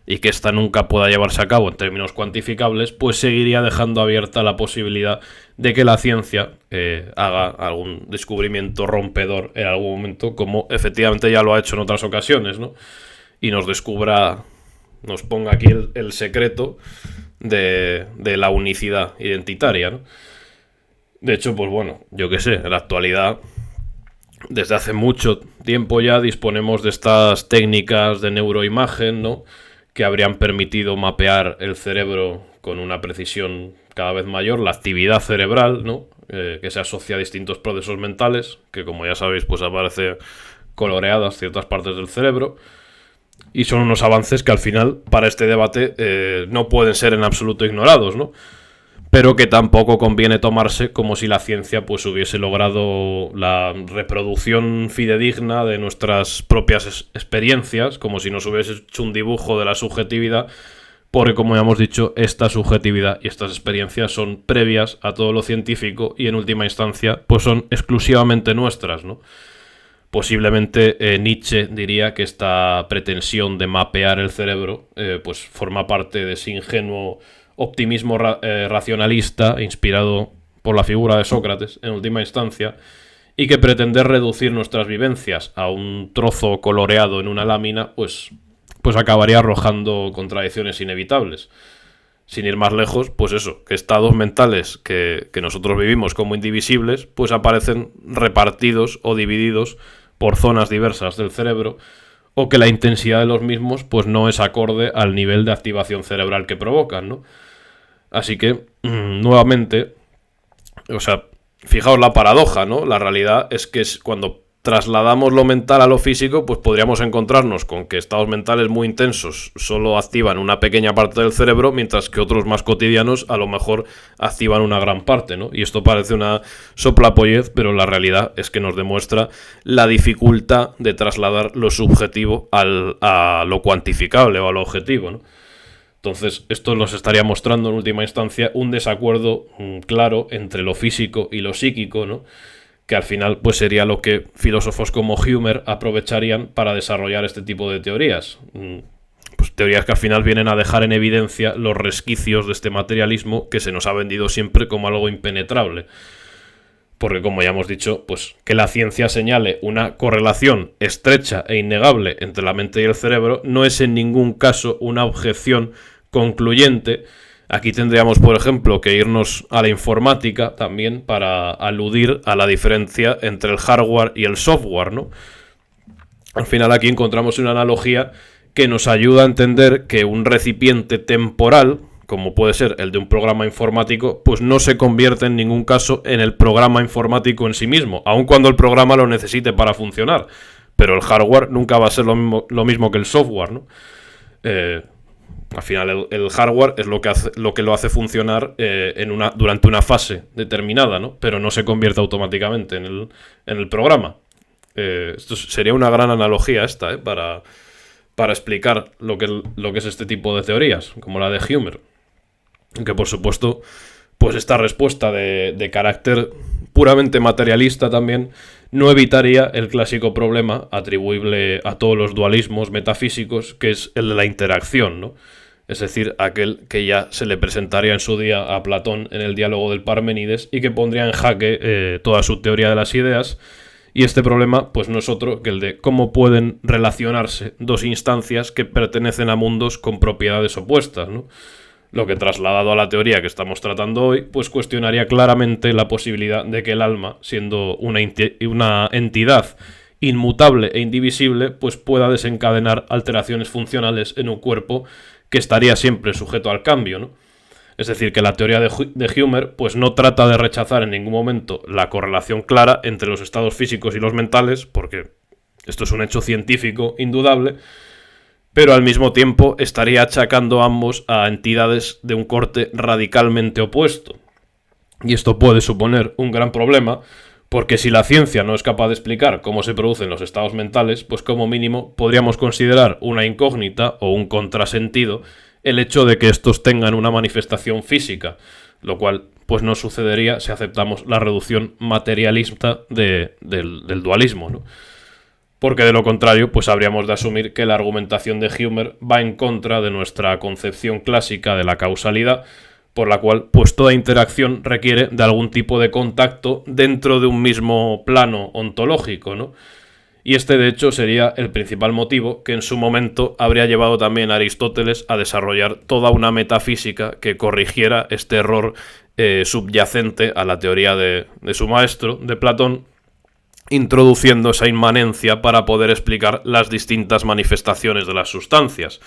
y que ésta nunca pueda llevarse a cabo en términos cuantificables, pues seguiría dejando abierta la posibilidad de que la ciencia haga algún descubrimiento rompedor en algún momento, como efectivamente ya lo ha hecho en otras ocasiones, ¿no? Y nos ponga aquí el secreto de la unicidad identitaria, ¿no? De hecho, pues bueno, yo qué sé, en la actualidad, desde hace mucho tiempo ya disponemos de estas técnicas de neuroimagen, ¿no?, que habrían permitido mapear el cerebro con una precisión cada vez mayor, la actividad cerebral, ¿no?, que se asocia a distintos procesos mentales, que como ya sabéis, pues aparece coloreadas ciertas partes del cerebro, y son unos avances que al final, para este debate, no pueden ser en absoluto ignorados, ¿no?, pero que tampoco conviene tomarse como si la ciencia pues hubiese logrado la reproducción fidedigna de nuestras propias experiencias, como si nos hubiese hecho un dibujo de la subjetividad, porque como ya hemos dicho, esta subjetividad y estas experiencias son previas a todo lo científico y en última instancia pues son exclusivamente nuestras, ¿no? Posiblemente Nietzsche diría que esta pretensión de mapear el cerebro pues forma parte de ese ingenuo optimismo racionalista inspirado por la figura de Sócrates en última instancia, y que pretender reducir nuestras vivencias a un trozo coloreado en una lámina pues acabaría arrojando contradicciones inevitables. Sin ir más lejos, pues eso, que estados mentales que nosotros vivimos como indivisibles pues aparecen repartidos o divididos por zonas diversas del cerebro, o que la intensidad de los mismos pues no es acorde al nivel de activación cerebral que provocan, ¿no? Así que, nuevamente, o sea, fijaos la paradoja, ¿no? La realidad es que cuando trasladamos lo mental a lo físico, pues podríamos encontrarnos con que estados mentales muy intensos solo activan una pequeña parte del cerebro, mientras que otros más cotidianos a lo mejor activan una gran parte, ¿no? Y esto parece una soplapollez, pero la realidad es que nos demuestra la dificultad de trasladar lo subjetivo a lo cuantificable o a lo objetivo, ¿no? Entonces, esto nos estaría mostrando en última instancia un desacuerdo claro entre lo físico y lo psíquico, ¿no?, que al final pues sería lo que filósofos como Humer aprovecharían para desarrollar este tipo de teorías. Pues teorías que al final vienen a dejar en evidencia los resquicios de este materialismo que se nos ha vendido siempre como algo impenetrable. Porque, como ya hemos dicho, pues que la ciencia señale una correlación estrecha e innegable entre la mente y el cerebro no es en ningún caso una objeción concluyente Aquí tendríamos, por ejemplo, que irnos a la informática también para aludir a la diferencia entre el hardware y el software, ¿no? Al final aquí encontramos una analogía que nos ayuda a entender que un recipiente temporal, como puede ser el de un programa informático, pues no se convierte en ningún caso en el programa informático en sí mismo, aun cuando el programa lo necesite para funcionar. Pero el hardware nunca va a ser lo mismo que el software, ¿no? Al final el hardware es lo que lo hace funcionar durante una fase determinada, ¿no? Pero no se convierte automáticamente en el programa. Esto sería una gran analogía esta, para explicar lo que es este tipo de teorías, como la de Hume. Aunque por supuesto, pues esta respuesta de carácter puramente materialista también no evitaría el clásico problema atribuible a todos los dualismos metafísicos, que es el de la interacción, ¿no? Es decir, aquel que ya se le presentaría en su día a Platón en el diálogo del Parménides y que pondría en jaque toda su teoría de las ideas. Y este problema, pues no es otro que el de cómo pueden relacionarse dos instancias que pertenecen a mundos con propiedades opuestas, ¿no? Lo que, trasladado a la teoría que estamos tratando hoy, pues cuestionaría claramente la posibilidad de que el alma, siendo una entidad inmutable e indivisible, pues pueda desencadenar alteraciones funcionales en un cuerpo que estaría siempre sujeto al cambio, ¿no? Es decir, que la teoría de Hume pues no trata de rechazar en ningún momento la correlación clara entre los estados físicos y los mentales, porque esto es un hecho científico indudable, pero al mismo tiempo estaría achacando ambos a entidades de un corte radicalmente opuesto. Y esto puede suponer un gran problema, porque si la ciencia no es capaz de explicar cómo se producen los estados mentales, pues como mínimo podríamos considerar una incógnita o un contrasentido el hecho de que estos tengan una manifestación física, lo cual pues no sucedería si aceptamos la reducción materialista del dualismo, ¿no? Porque de lo contrario, pues habríamos de asumir que la argumentación de Hume va en contra de nuestra concepción clásica de la causalidad, por la cual pues toda interacción requiere de algún tipo de contacto dentro de un mismo plano ontológico, ¿no? Y este de hecho sería el principal motivo que en su momento habría llevado también a Aristóteles a desarrollar toda una metafísica que corrigiera este error subyacente a la teoría de su maestro, de Platón, introduciendo esa inmanencia para poder explicar las distintas manifestaciones de las sustancias.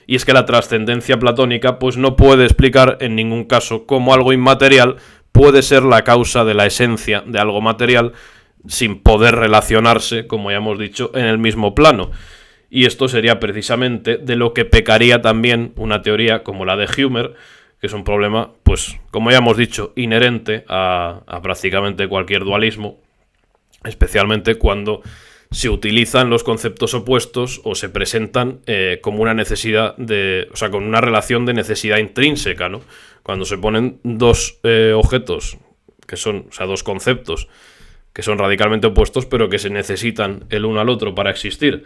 Y es que la trascendencia platónica pues no puede explicar en ningún caso cómo algo inmaterial puede ser la causa de la esencia de algo material sin poder relacionarse, como ya hemos dicho, en el mismo plano. Y esto sería precisamente de lo que pecaría también una teoría como la de Hume, que es un problema, pues, como ya hemos dicho, inherente a prácticamente cualquier dualismo, especialmente cuando se utilizan los conceptos opuestos o se presentan como una necesidad con una relación de necesidad intrínseca, ¿no? Cuando se ponen dos objetos, que son, dos conceptos, que son radicalmente opuestos, pero que se necesitan el uno al otro para existir.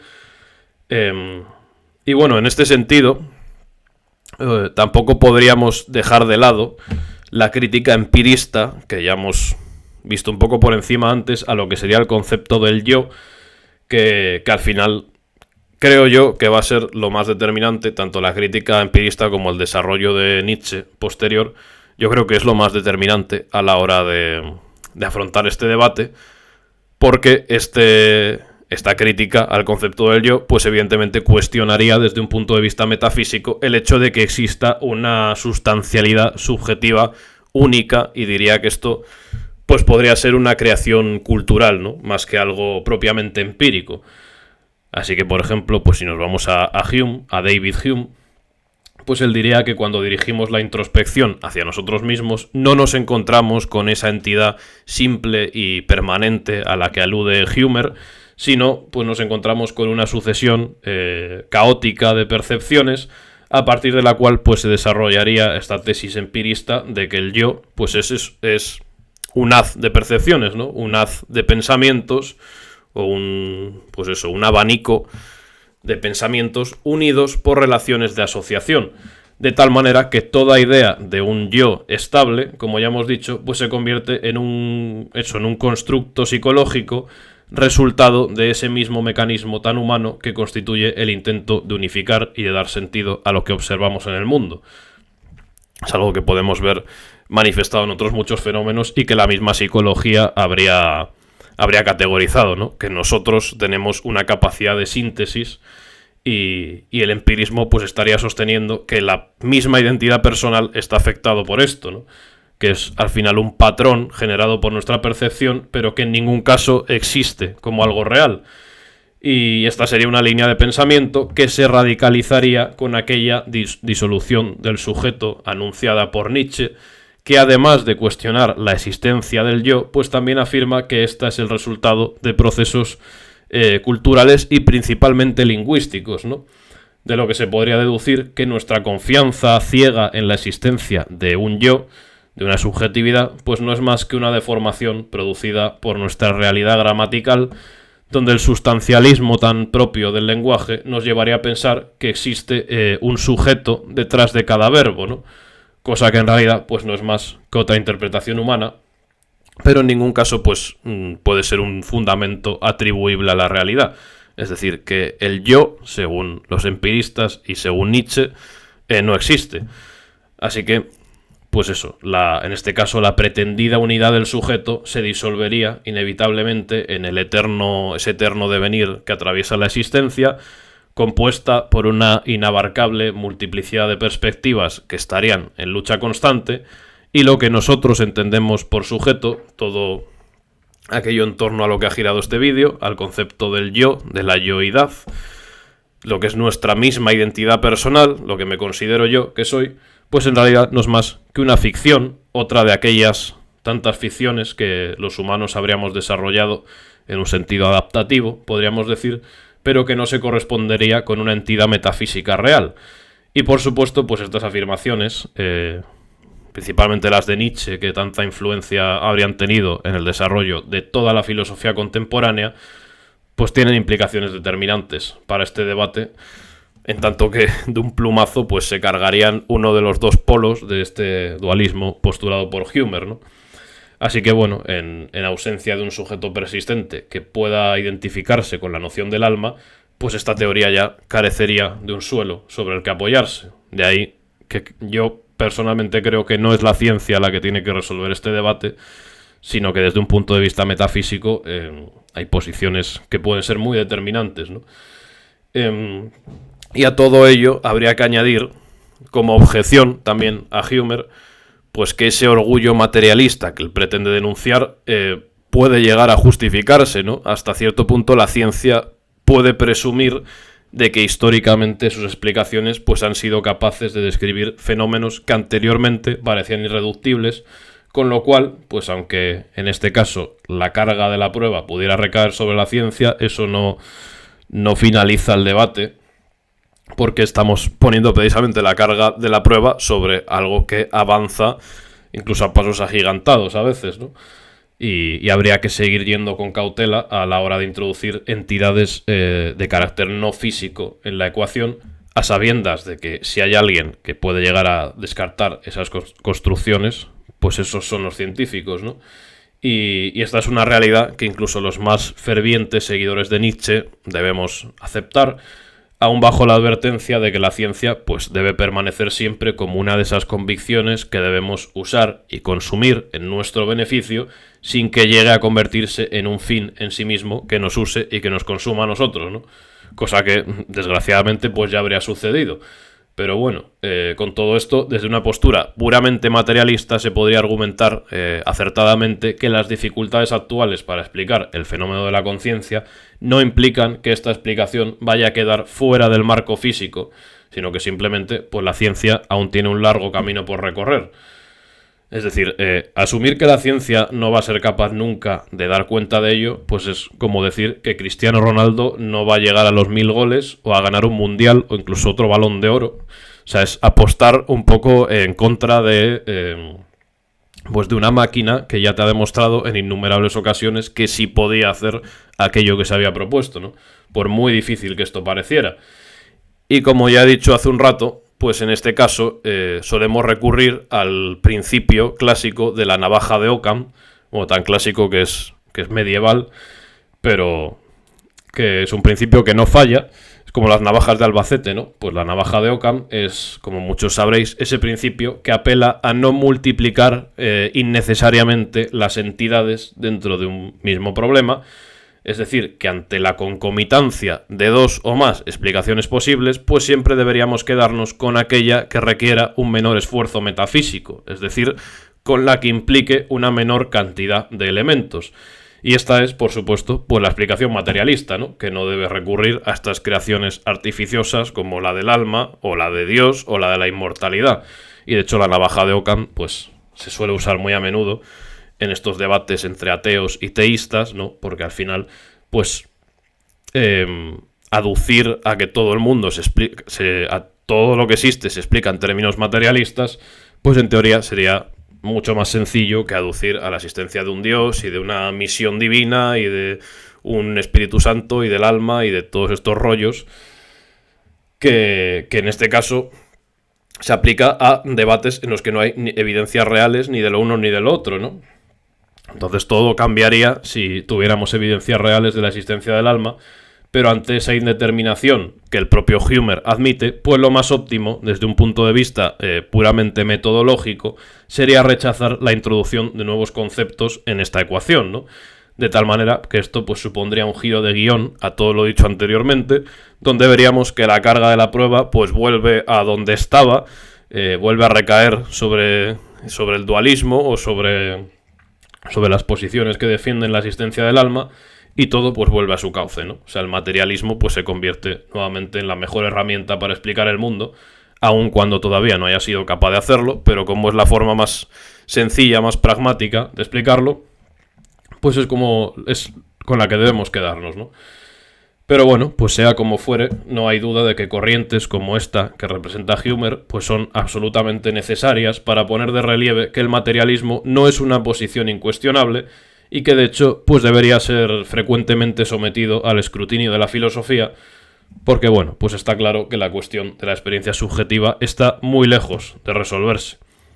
Y bueno, en este sentido, tampoco podríamos dejar de lado la crítica empirista, que ya hemos visto un poco por encima antes, a lo que sería el concepto del yo, que al final creo yo que va a ser lo más determinante, tanto la crítica empirista como el desarrollo de Nietzsche posterior. Yo creo que es lo más determinante a la hora de afrontar este debate, porque esta crítica al concepto del yo, pues evidentemente cuestionaría desde un punto de vista metafísico el hecho de que exista una sustancialidad subjetiva única, y diría que esto pues podría ser una creación cultural, ¿no? Más que algo propiamente empírico. Así que, por ejemplo, pues si nos vamos a Hume, a David Hume, pues él diría que cuando dirigimos la introspección hacia nosotros mismos no nos encontramos con esa entidad simple y permanente a la que alude Hume, sino pues nos encontramos con una sucesión caótica de percepciones, a partir de la cual pues se desarrollaría esta tesis empirista de que el yo pues es un haz de percepciones, ¿no? Un haz de pensamientos o un abanico de pensamientos unidos por relaciones de asociación, de tal manera que toda idea de un yo estable, como ya hemos dicho, pues se convierte en un constructo psicológico resultado de ese mismo mecanismo tan humano que constituye el intento de unificar y de dar sentido a lo que observamos en el mundo. Es algo que podemos ver manifestado en otros muchos fenómenos y que la misma psicología habría categorizado, ¿no? Que nosotros tenemos una capacidad de síntesis y el empirismo pues estaría sosteniendo que la misma identidad personal está afectado por esto, ¿no? Que es al final un patrón generado por nuestra percepción, pero que en ningún caso existe como algo real. Y esta sería una línea de pensamiento que se radicalizaría con aquella disolución del sujeto anunciada por Nietzsche, que además de cuestionar la existencia del yo, pues también afirma que esta es el resultado de procesos culturales y principalmente lingüísticos, ¿no? De lo que se podría deducir que nuestra confianza ciega en la existencia de un yo, de una subjetividad, pues no es más que una deformación producida por nuestra realidad gramatical, donde el sustancialismo tan propio del lenguaje nos llevaría a pensar que existe un sujeto detrás de cada verbo, ¿no? Cosa que en realidad pues no es más que otra interpretación humana, pero en ningún caso pues puede ser un fundamento atribuible a la realidad. Es decir, que el yo, según los empiristas y según Nietzsche, no existe. Así que, pues eso, en este caso la pretendida unidad del sujeto se disolvería inevitablemente en ese eterno devenir que atraviesa la existencia, compuesta por una inabarcable multiplicidad de perspectivas que estarían en lucha constante, y lo que nosotros entendemos por sujeto, todo aquello en torno a lo que ha girado este vídeo, al concepto del yo, de la yoidad, lo que es nuestra misma identidad personal, lo que me considero yo que soy, pues en realidad no es más que una ficción, otra de aquellas tantas ficciones que los humanos habríamos desarrollado en un sentido adaptativo, podríamos decir, pero que no se correspondería con una entidad metafísica real. Y por supuesto, pues estas afirmaciones, principalmente las de Nietzsche, que tanta influencia habrían tenido en el desarrollo de toda la filosofía contemporánea, pues tienen implicaciones determinantes para este debate, en tanto que de un plumazo pues se cargarían uno de los dos polos de este dualismo postulado por Hume, ¿no? Así que bueno, en ausencia de un sujeto persistente que pueda identificarse con la noción del alma, pues esta teoría ya carecería de un suelo sobre el que apoyarse. De ahí que yo personalmente creo que no es la ciencia la que tiene que resolver este debate, sino que desde un punto de vista metafísico hay posiciones que pueden ser muy determinantes, ¿no? Y a todo ello habría que añadir como objeción también a Hume, pues que ese orgullo materialista que él pretende denunciar puede llegar a justificarse, ¿no? Hasta cierto punto la ciencia puede presumir de que históricamente sus explicaciones pues han sido capaces de describir fenómenos que anteriormente parecían irreductibles, con lo cual, pues aunque en este caso la carga de la prueba pudiera recaer sobre la ciencia, eso no finaliza el debate, porque estamos poniendo precisamente la carga de la prueba sobre algo que avanza incluso a pasos agigantados a veces, ¿no? Y habría que seguir yendo con cautela a la hora de introducir entidades de carácter no físico en la ecuación, a sabiendas de que si hay alguien que puede llegar a descartar esas construcciones, pues esos son los científicos, ¿no? Y esta es una realidad que incluso los más fervientes seguidores de Nietzsche debemos aceptar, aún bajo la advertencia de que la ciencia pues debe permanecer siempre como una de esas convicciones que debemos usar y consumir en nuestro beneficio sin que llegue a convertirse en un fin en sí mismo que nos use y que nos consuma a nosotros, ¿no? Cosa que desgraciadamente pues ya habría sucedido. Pero bueno, con todo esto, desde una postura puramente materialista se podría argumentar acertadamente que las dificultades actuales para explicar el fenómeno de la conciencia no implican que esta explicación vaya a quedar fuera del marco físico, sino que simplemente pues la ciencia aún tiene un largo camino por recorrer. Es decir, asumir que la ciencia no va a ser capaz nunca de dar cuenta de ello, pues es como decir que Cristiano Ronaldo no va a llegar a los 1000 goles o a ganar un mundial o incluso otro balón de oro. O sea, es apostar un poco en contra de una máquina que ya te ha demostrado en innumerables ocasiones que sí podía hacer aquello que se había propuesto, ¿no? Por muy difícil que esto pareciera. Y como ya he dicho hace un rato, pues en este caso solemos recurrir al principio clásico de la navaja de Occam, o tan clásico que es medieval, pero que es un principio que no falla. Es como las navajas de Albacete, ¿no? Pues la navaja de Occam es, como muchos sabréis, ese principio que apela a no multiplicar innecesariamente las entidades dentro de un mismo problema. Es decir, que ante la concomitancia de dos o más explicaciones posibles, pues siempre deberíamos quedarnos con aquella que requiera un menor esfuerzo metafísico, es decir, con la que implique una menor cantidad de elementos. Y esta es, por supuesto, pues la explicación materialista, ¿no? Que no debe recurrir a estas creaciones artificiosas como la del alma, o la de Dios, o la de la inmortalidad. Y de hecho la navaja de Occam, pues, se suele usar muy a menudo en estos debates entre ateos y teístas, ¿no? Porque al final, pues, aducir a que todo el mundo a todo lo que existe se explica en términos materialistas, pues en teoría sería mucho más sencillo que aducir a la existencia de un Dios y de una misión divina y de un Espíritu Santo y del alma y de todos estos rollos que en este caso se aplica a debates en los que no hay ni evidencias reales ni de lo uno ni de lo otro, ¿no? Entonces todo cambiaría si tuviéramos evidencias reales de la existencia del alma, pero ante esa indeterminación que el propio Hume admite, pues lo más óptimo, desde un punto de vista puramente metodológico, sería rechazar la introducción de nuevos conceptos en esta ecuación, ¿no? De tal manera que esto pues supondría un giro de guión a todo lo dicho anteriormente, donde veríamos que la carga de la prueba pues vuelve a donde estaba, vuelve a recaer sobre el dualismo o sobre las posiciones que defienden la existencia del alma, y todo pues vuelve a su cauce, ¿no? O sea, el materialismo pues se convierte nuevamente en la mejor herramienta para explicar el mundo, aun cuando todavía no haya sido capaz de hacerlo, pero como es la forma más sencilla, más pragmática de explicarlo, pues es con la que debemos quedarnos, ¿no? Pero bueno, pues sea como fuere, no hay duda de que corrientes como esta que representa Hume pues son absolutamente necesarias para poner de relieve que el materialismo no es una posición incuestionable y que de hecho pues debería ser frecuentemente sometido al escrutinio de la filosofía, porque bueno, pues está claro que la cuestión de la experiencia subjetiva está muy lejos de resolverse.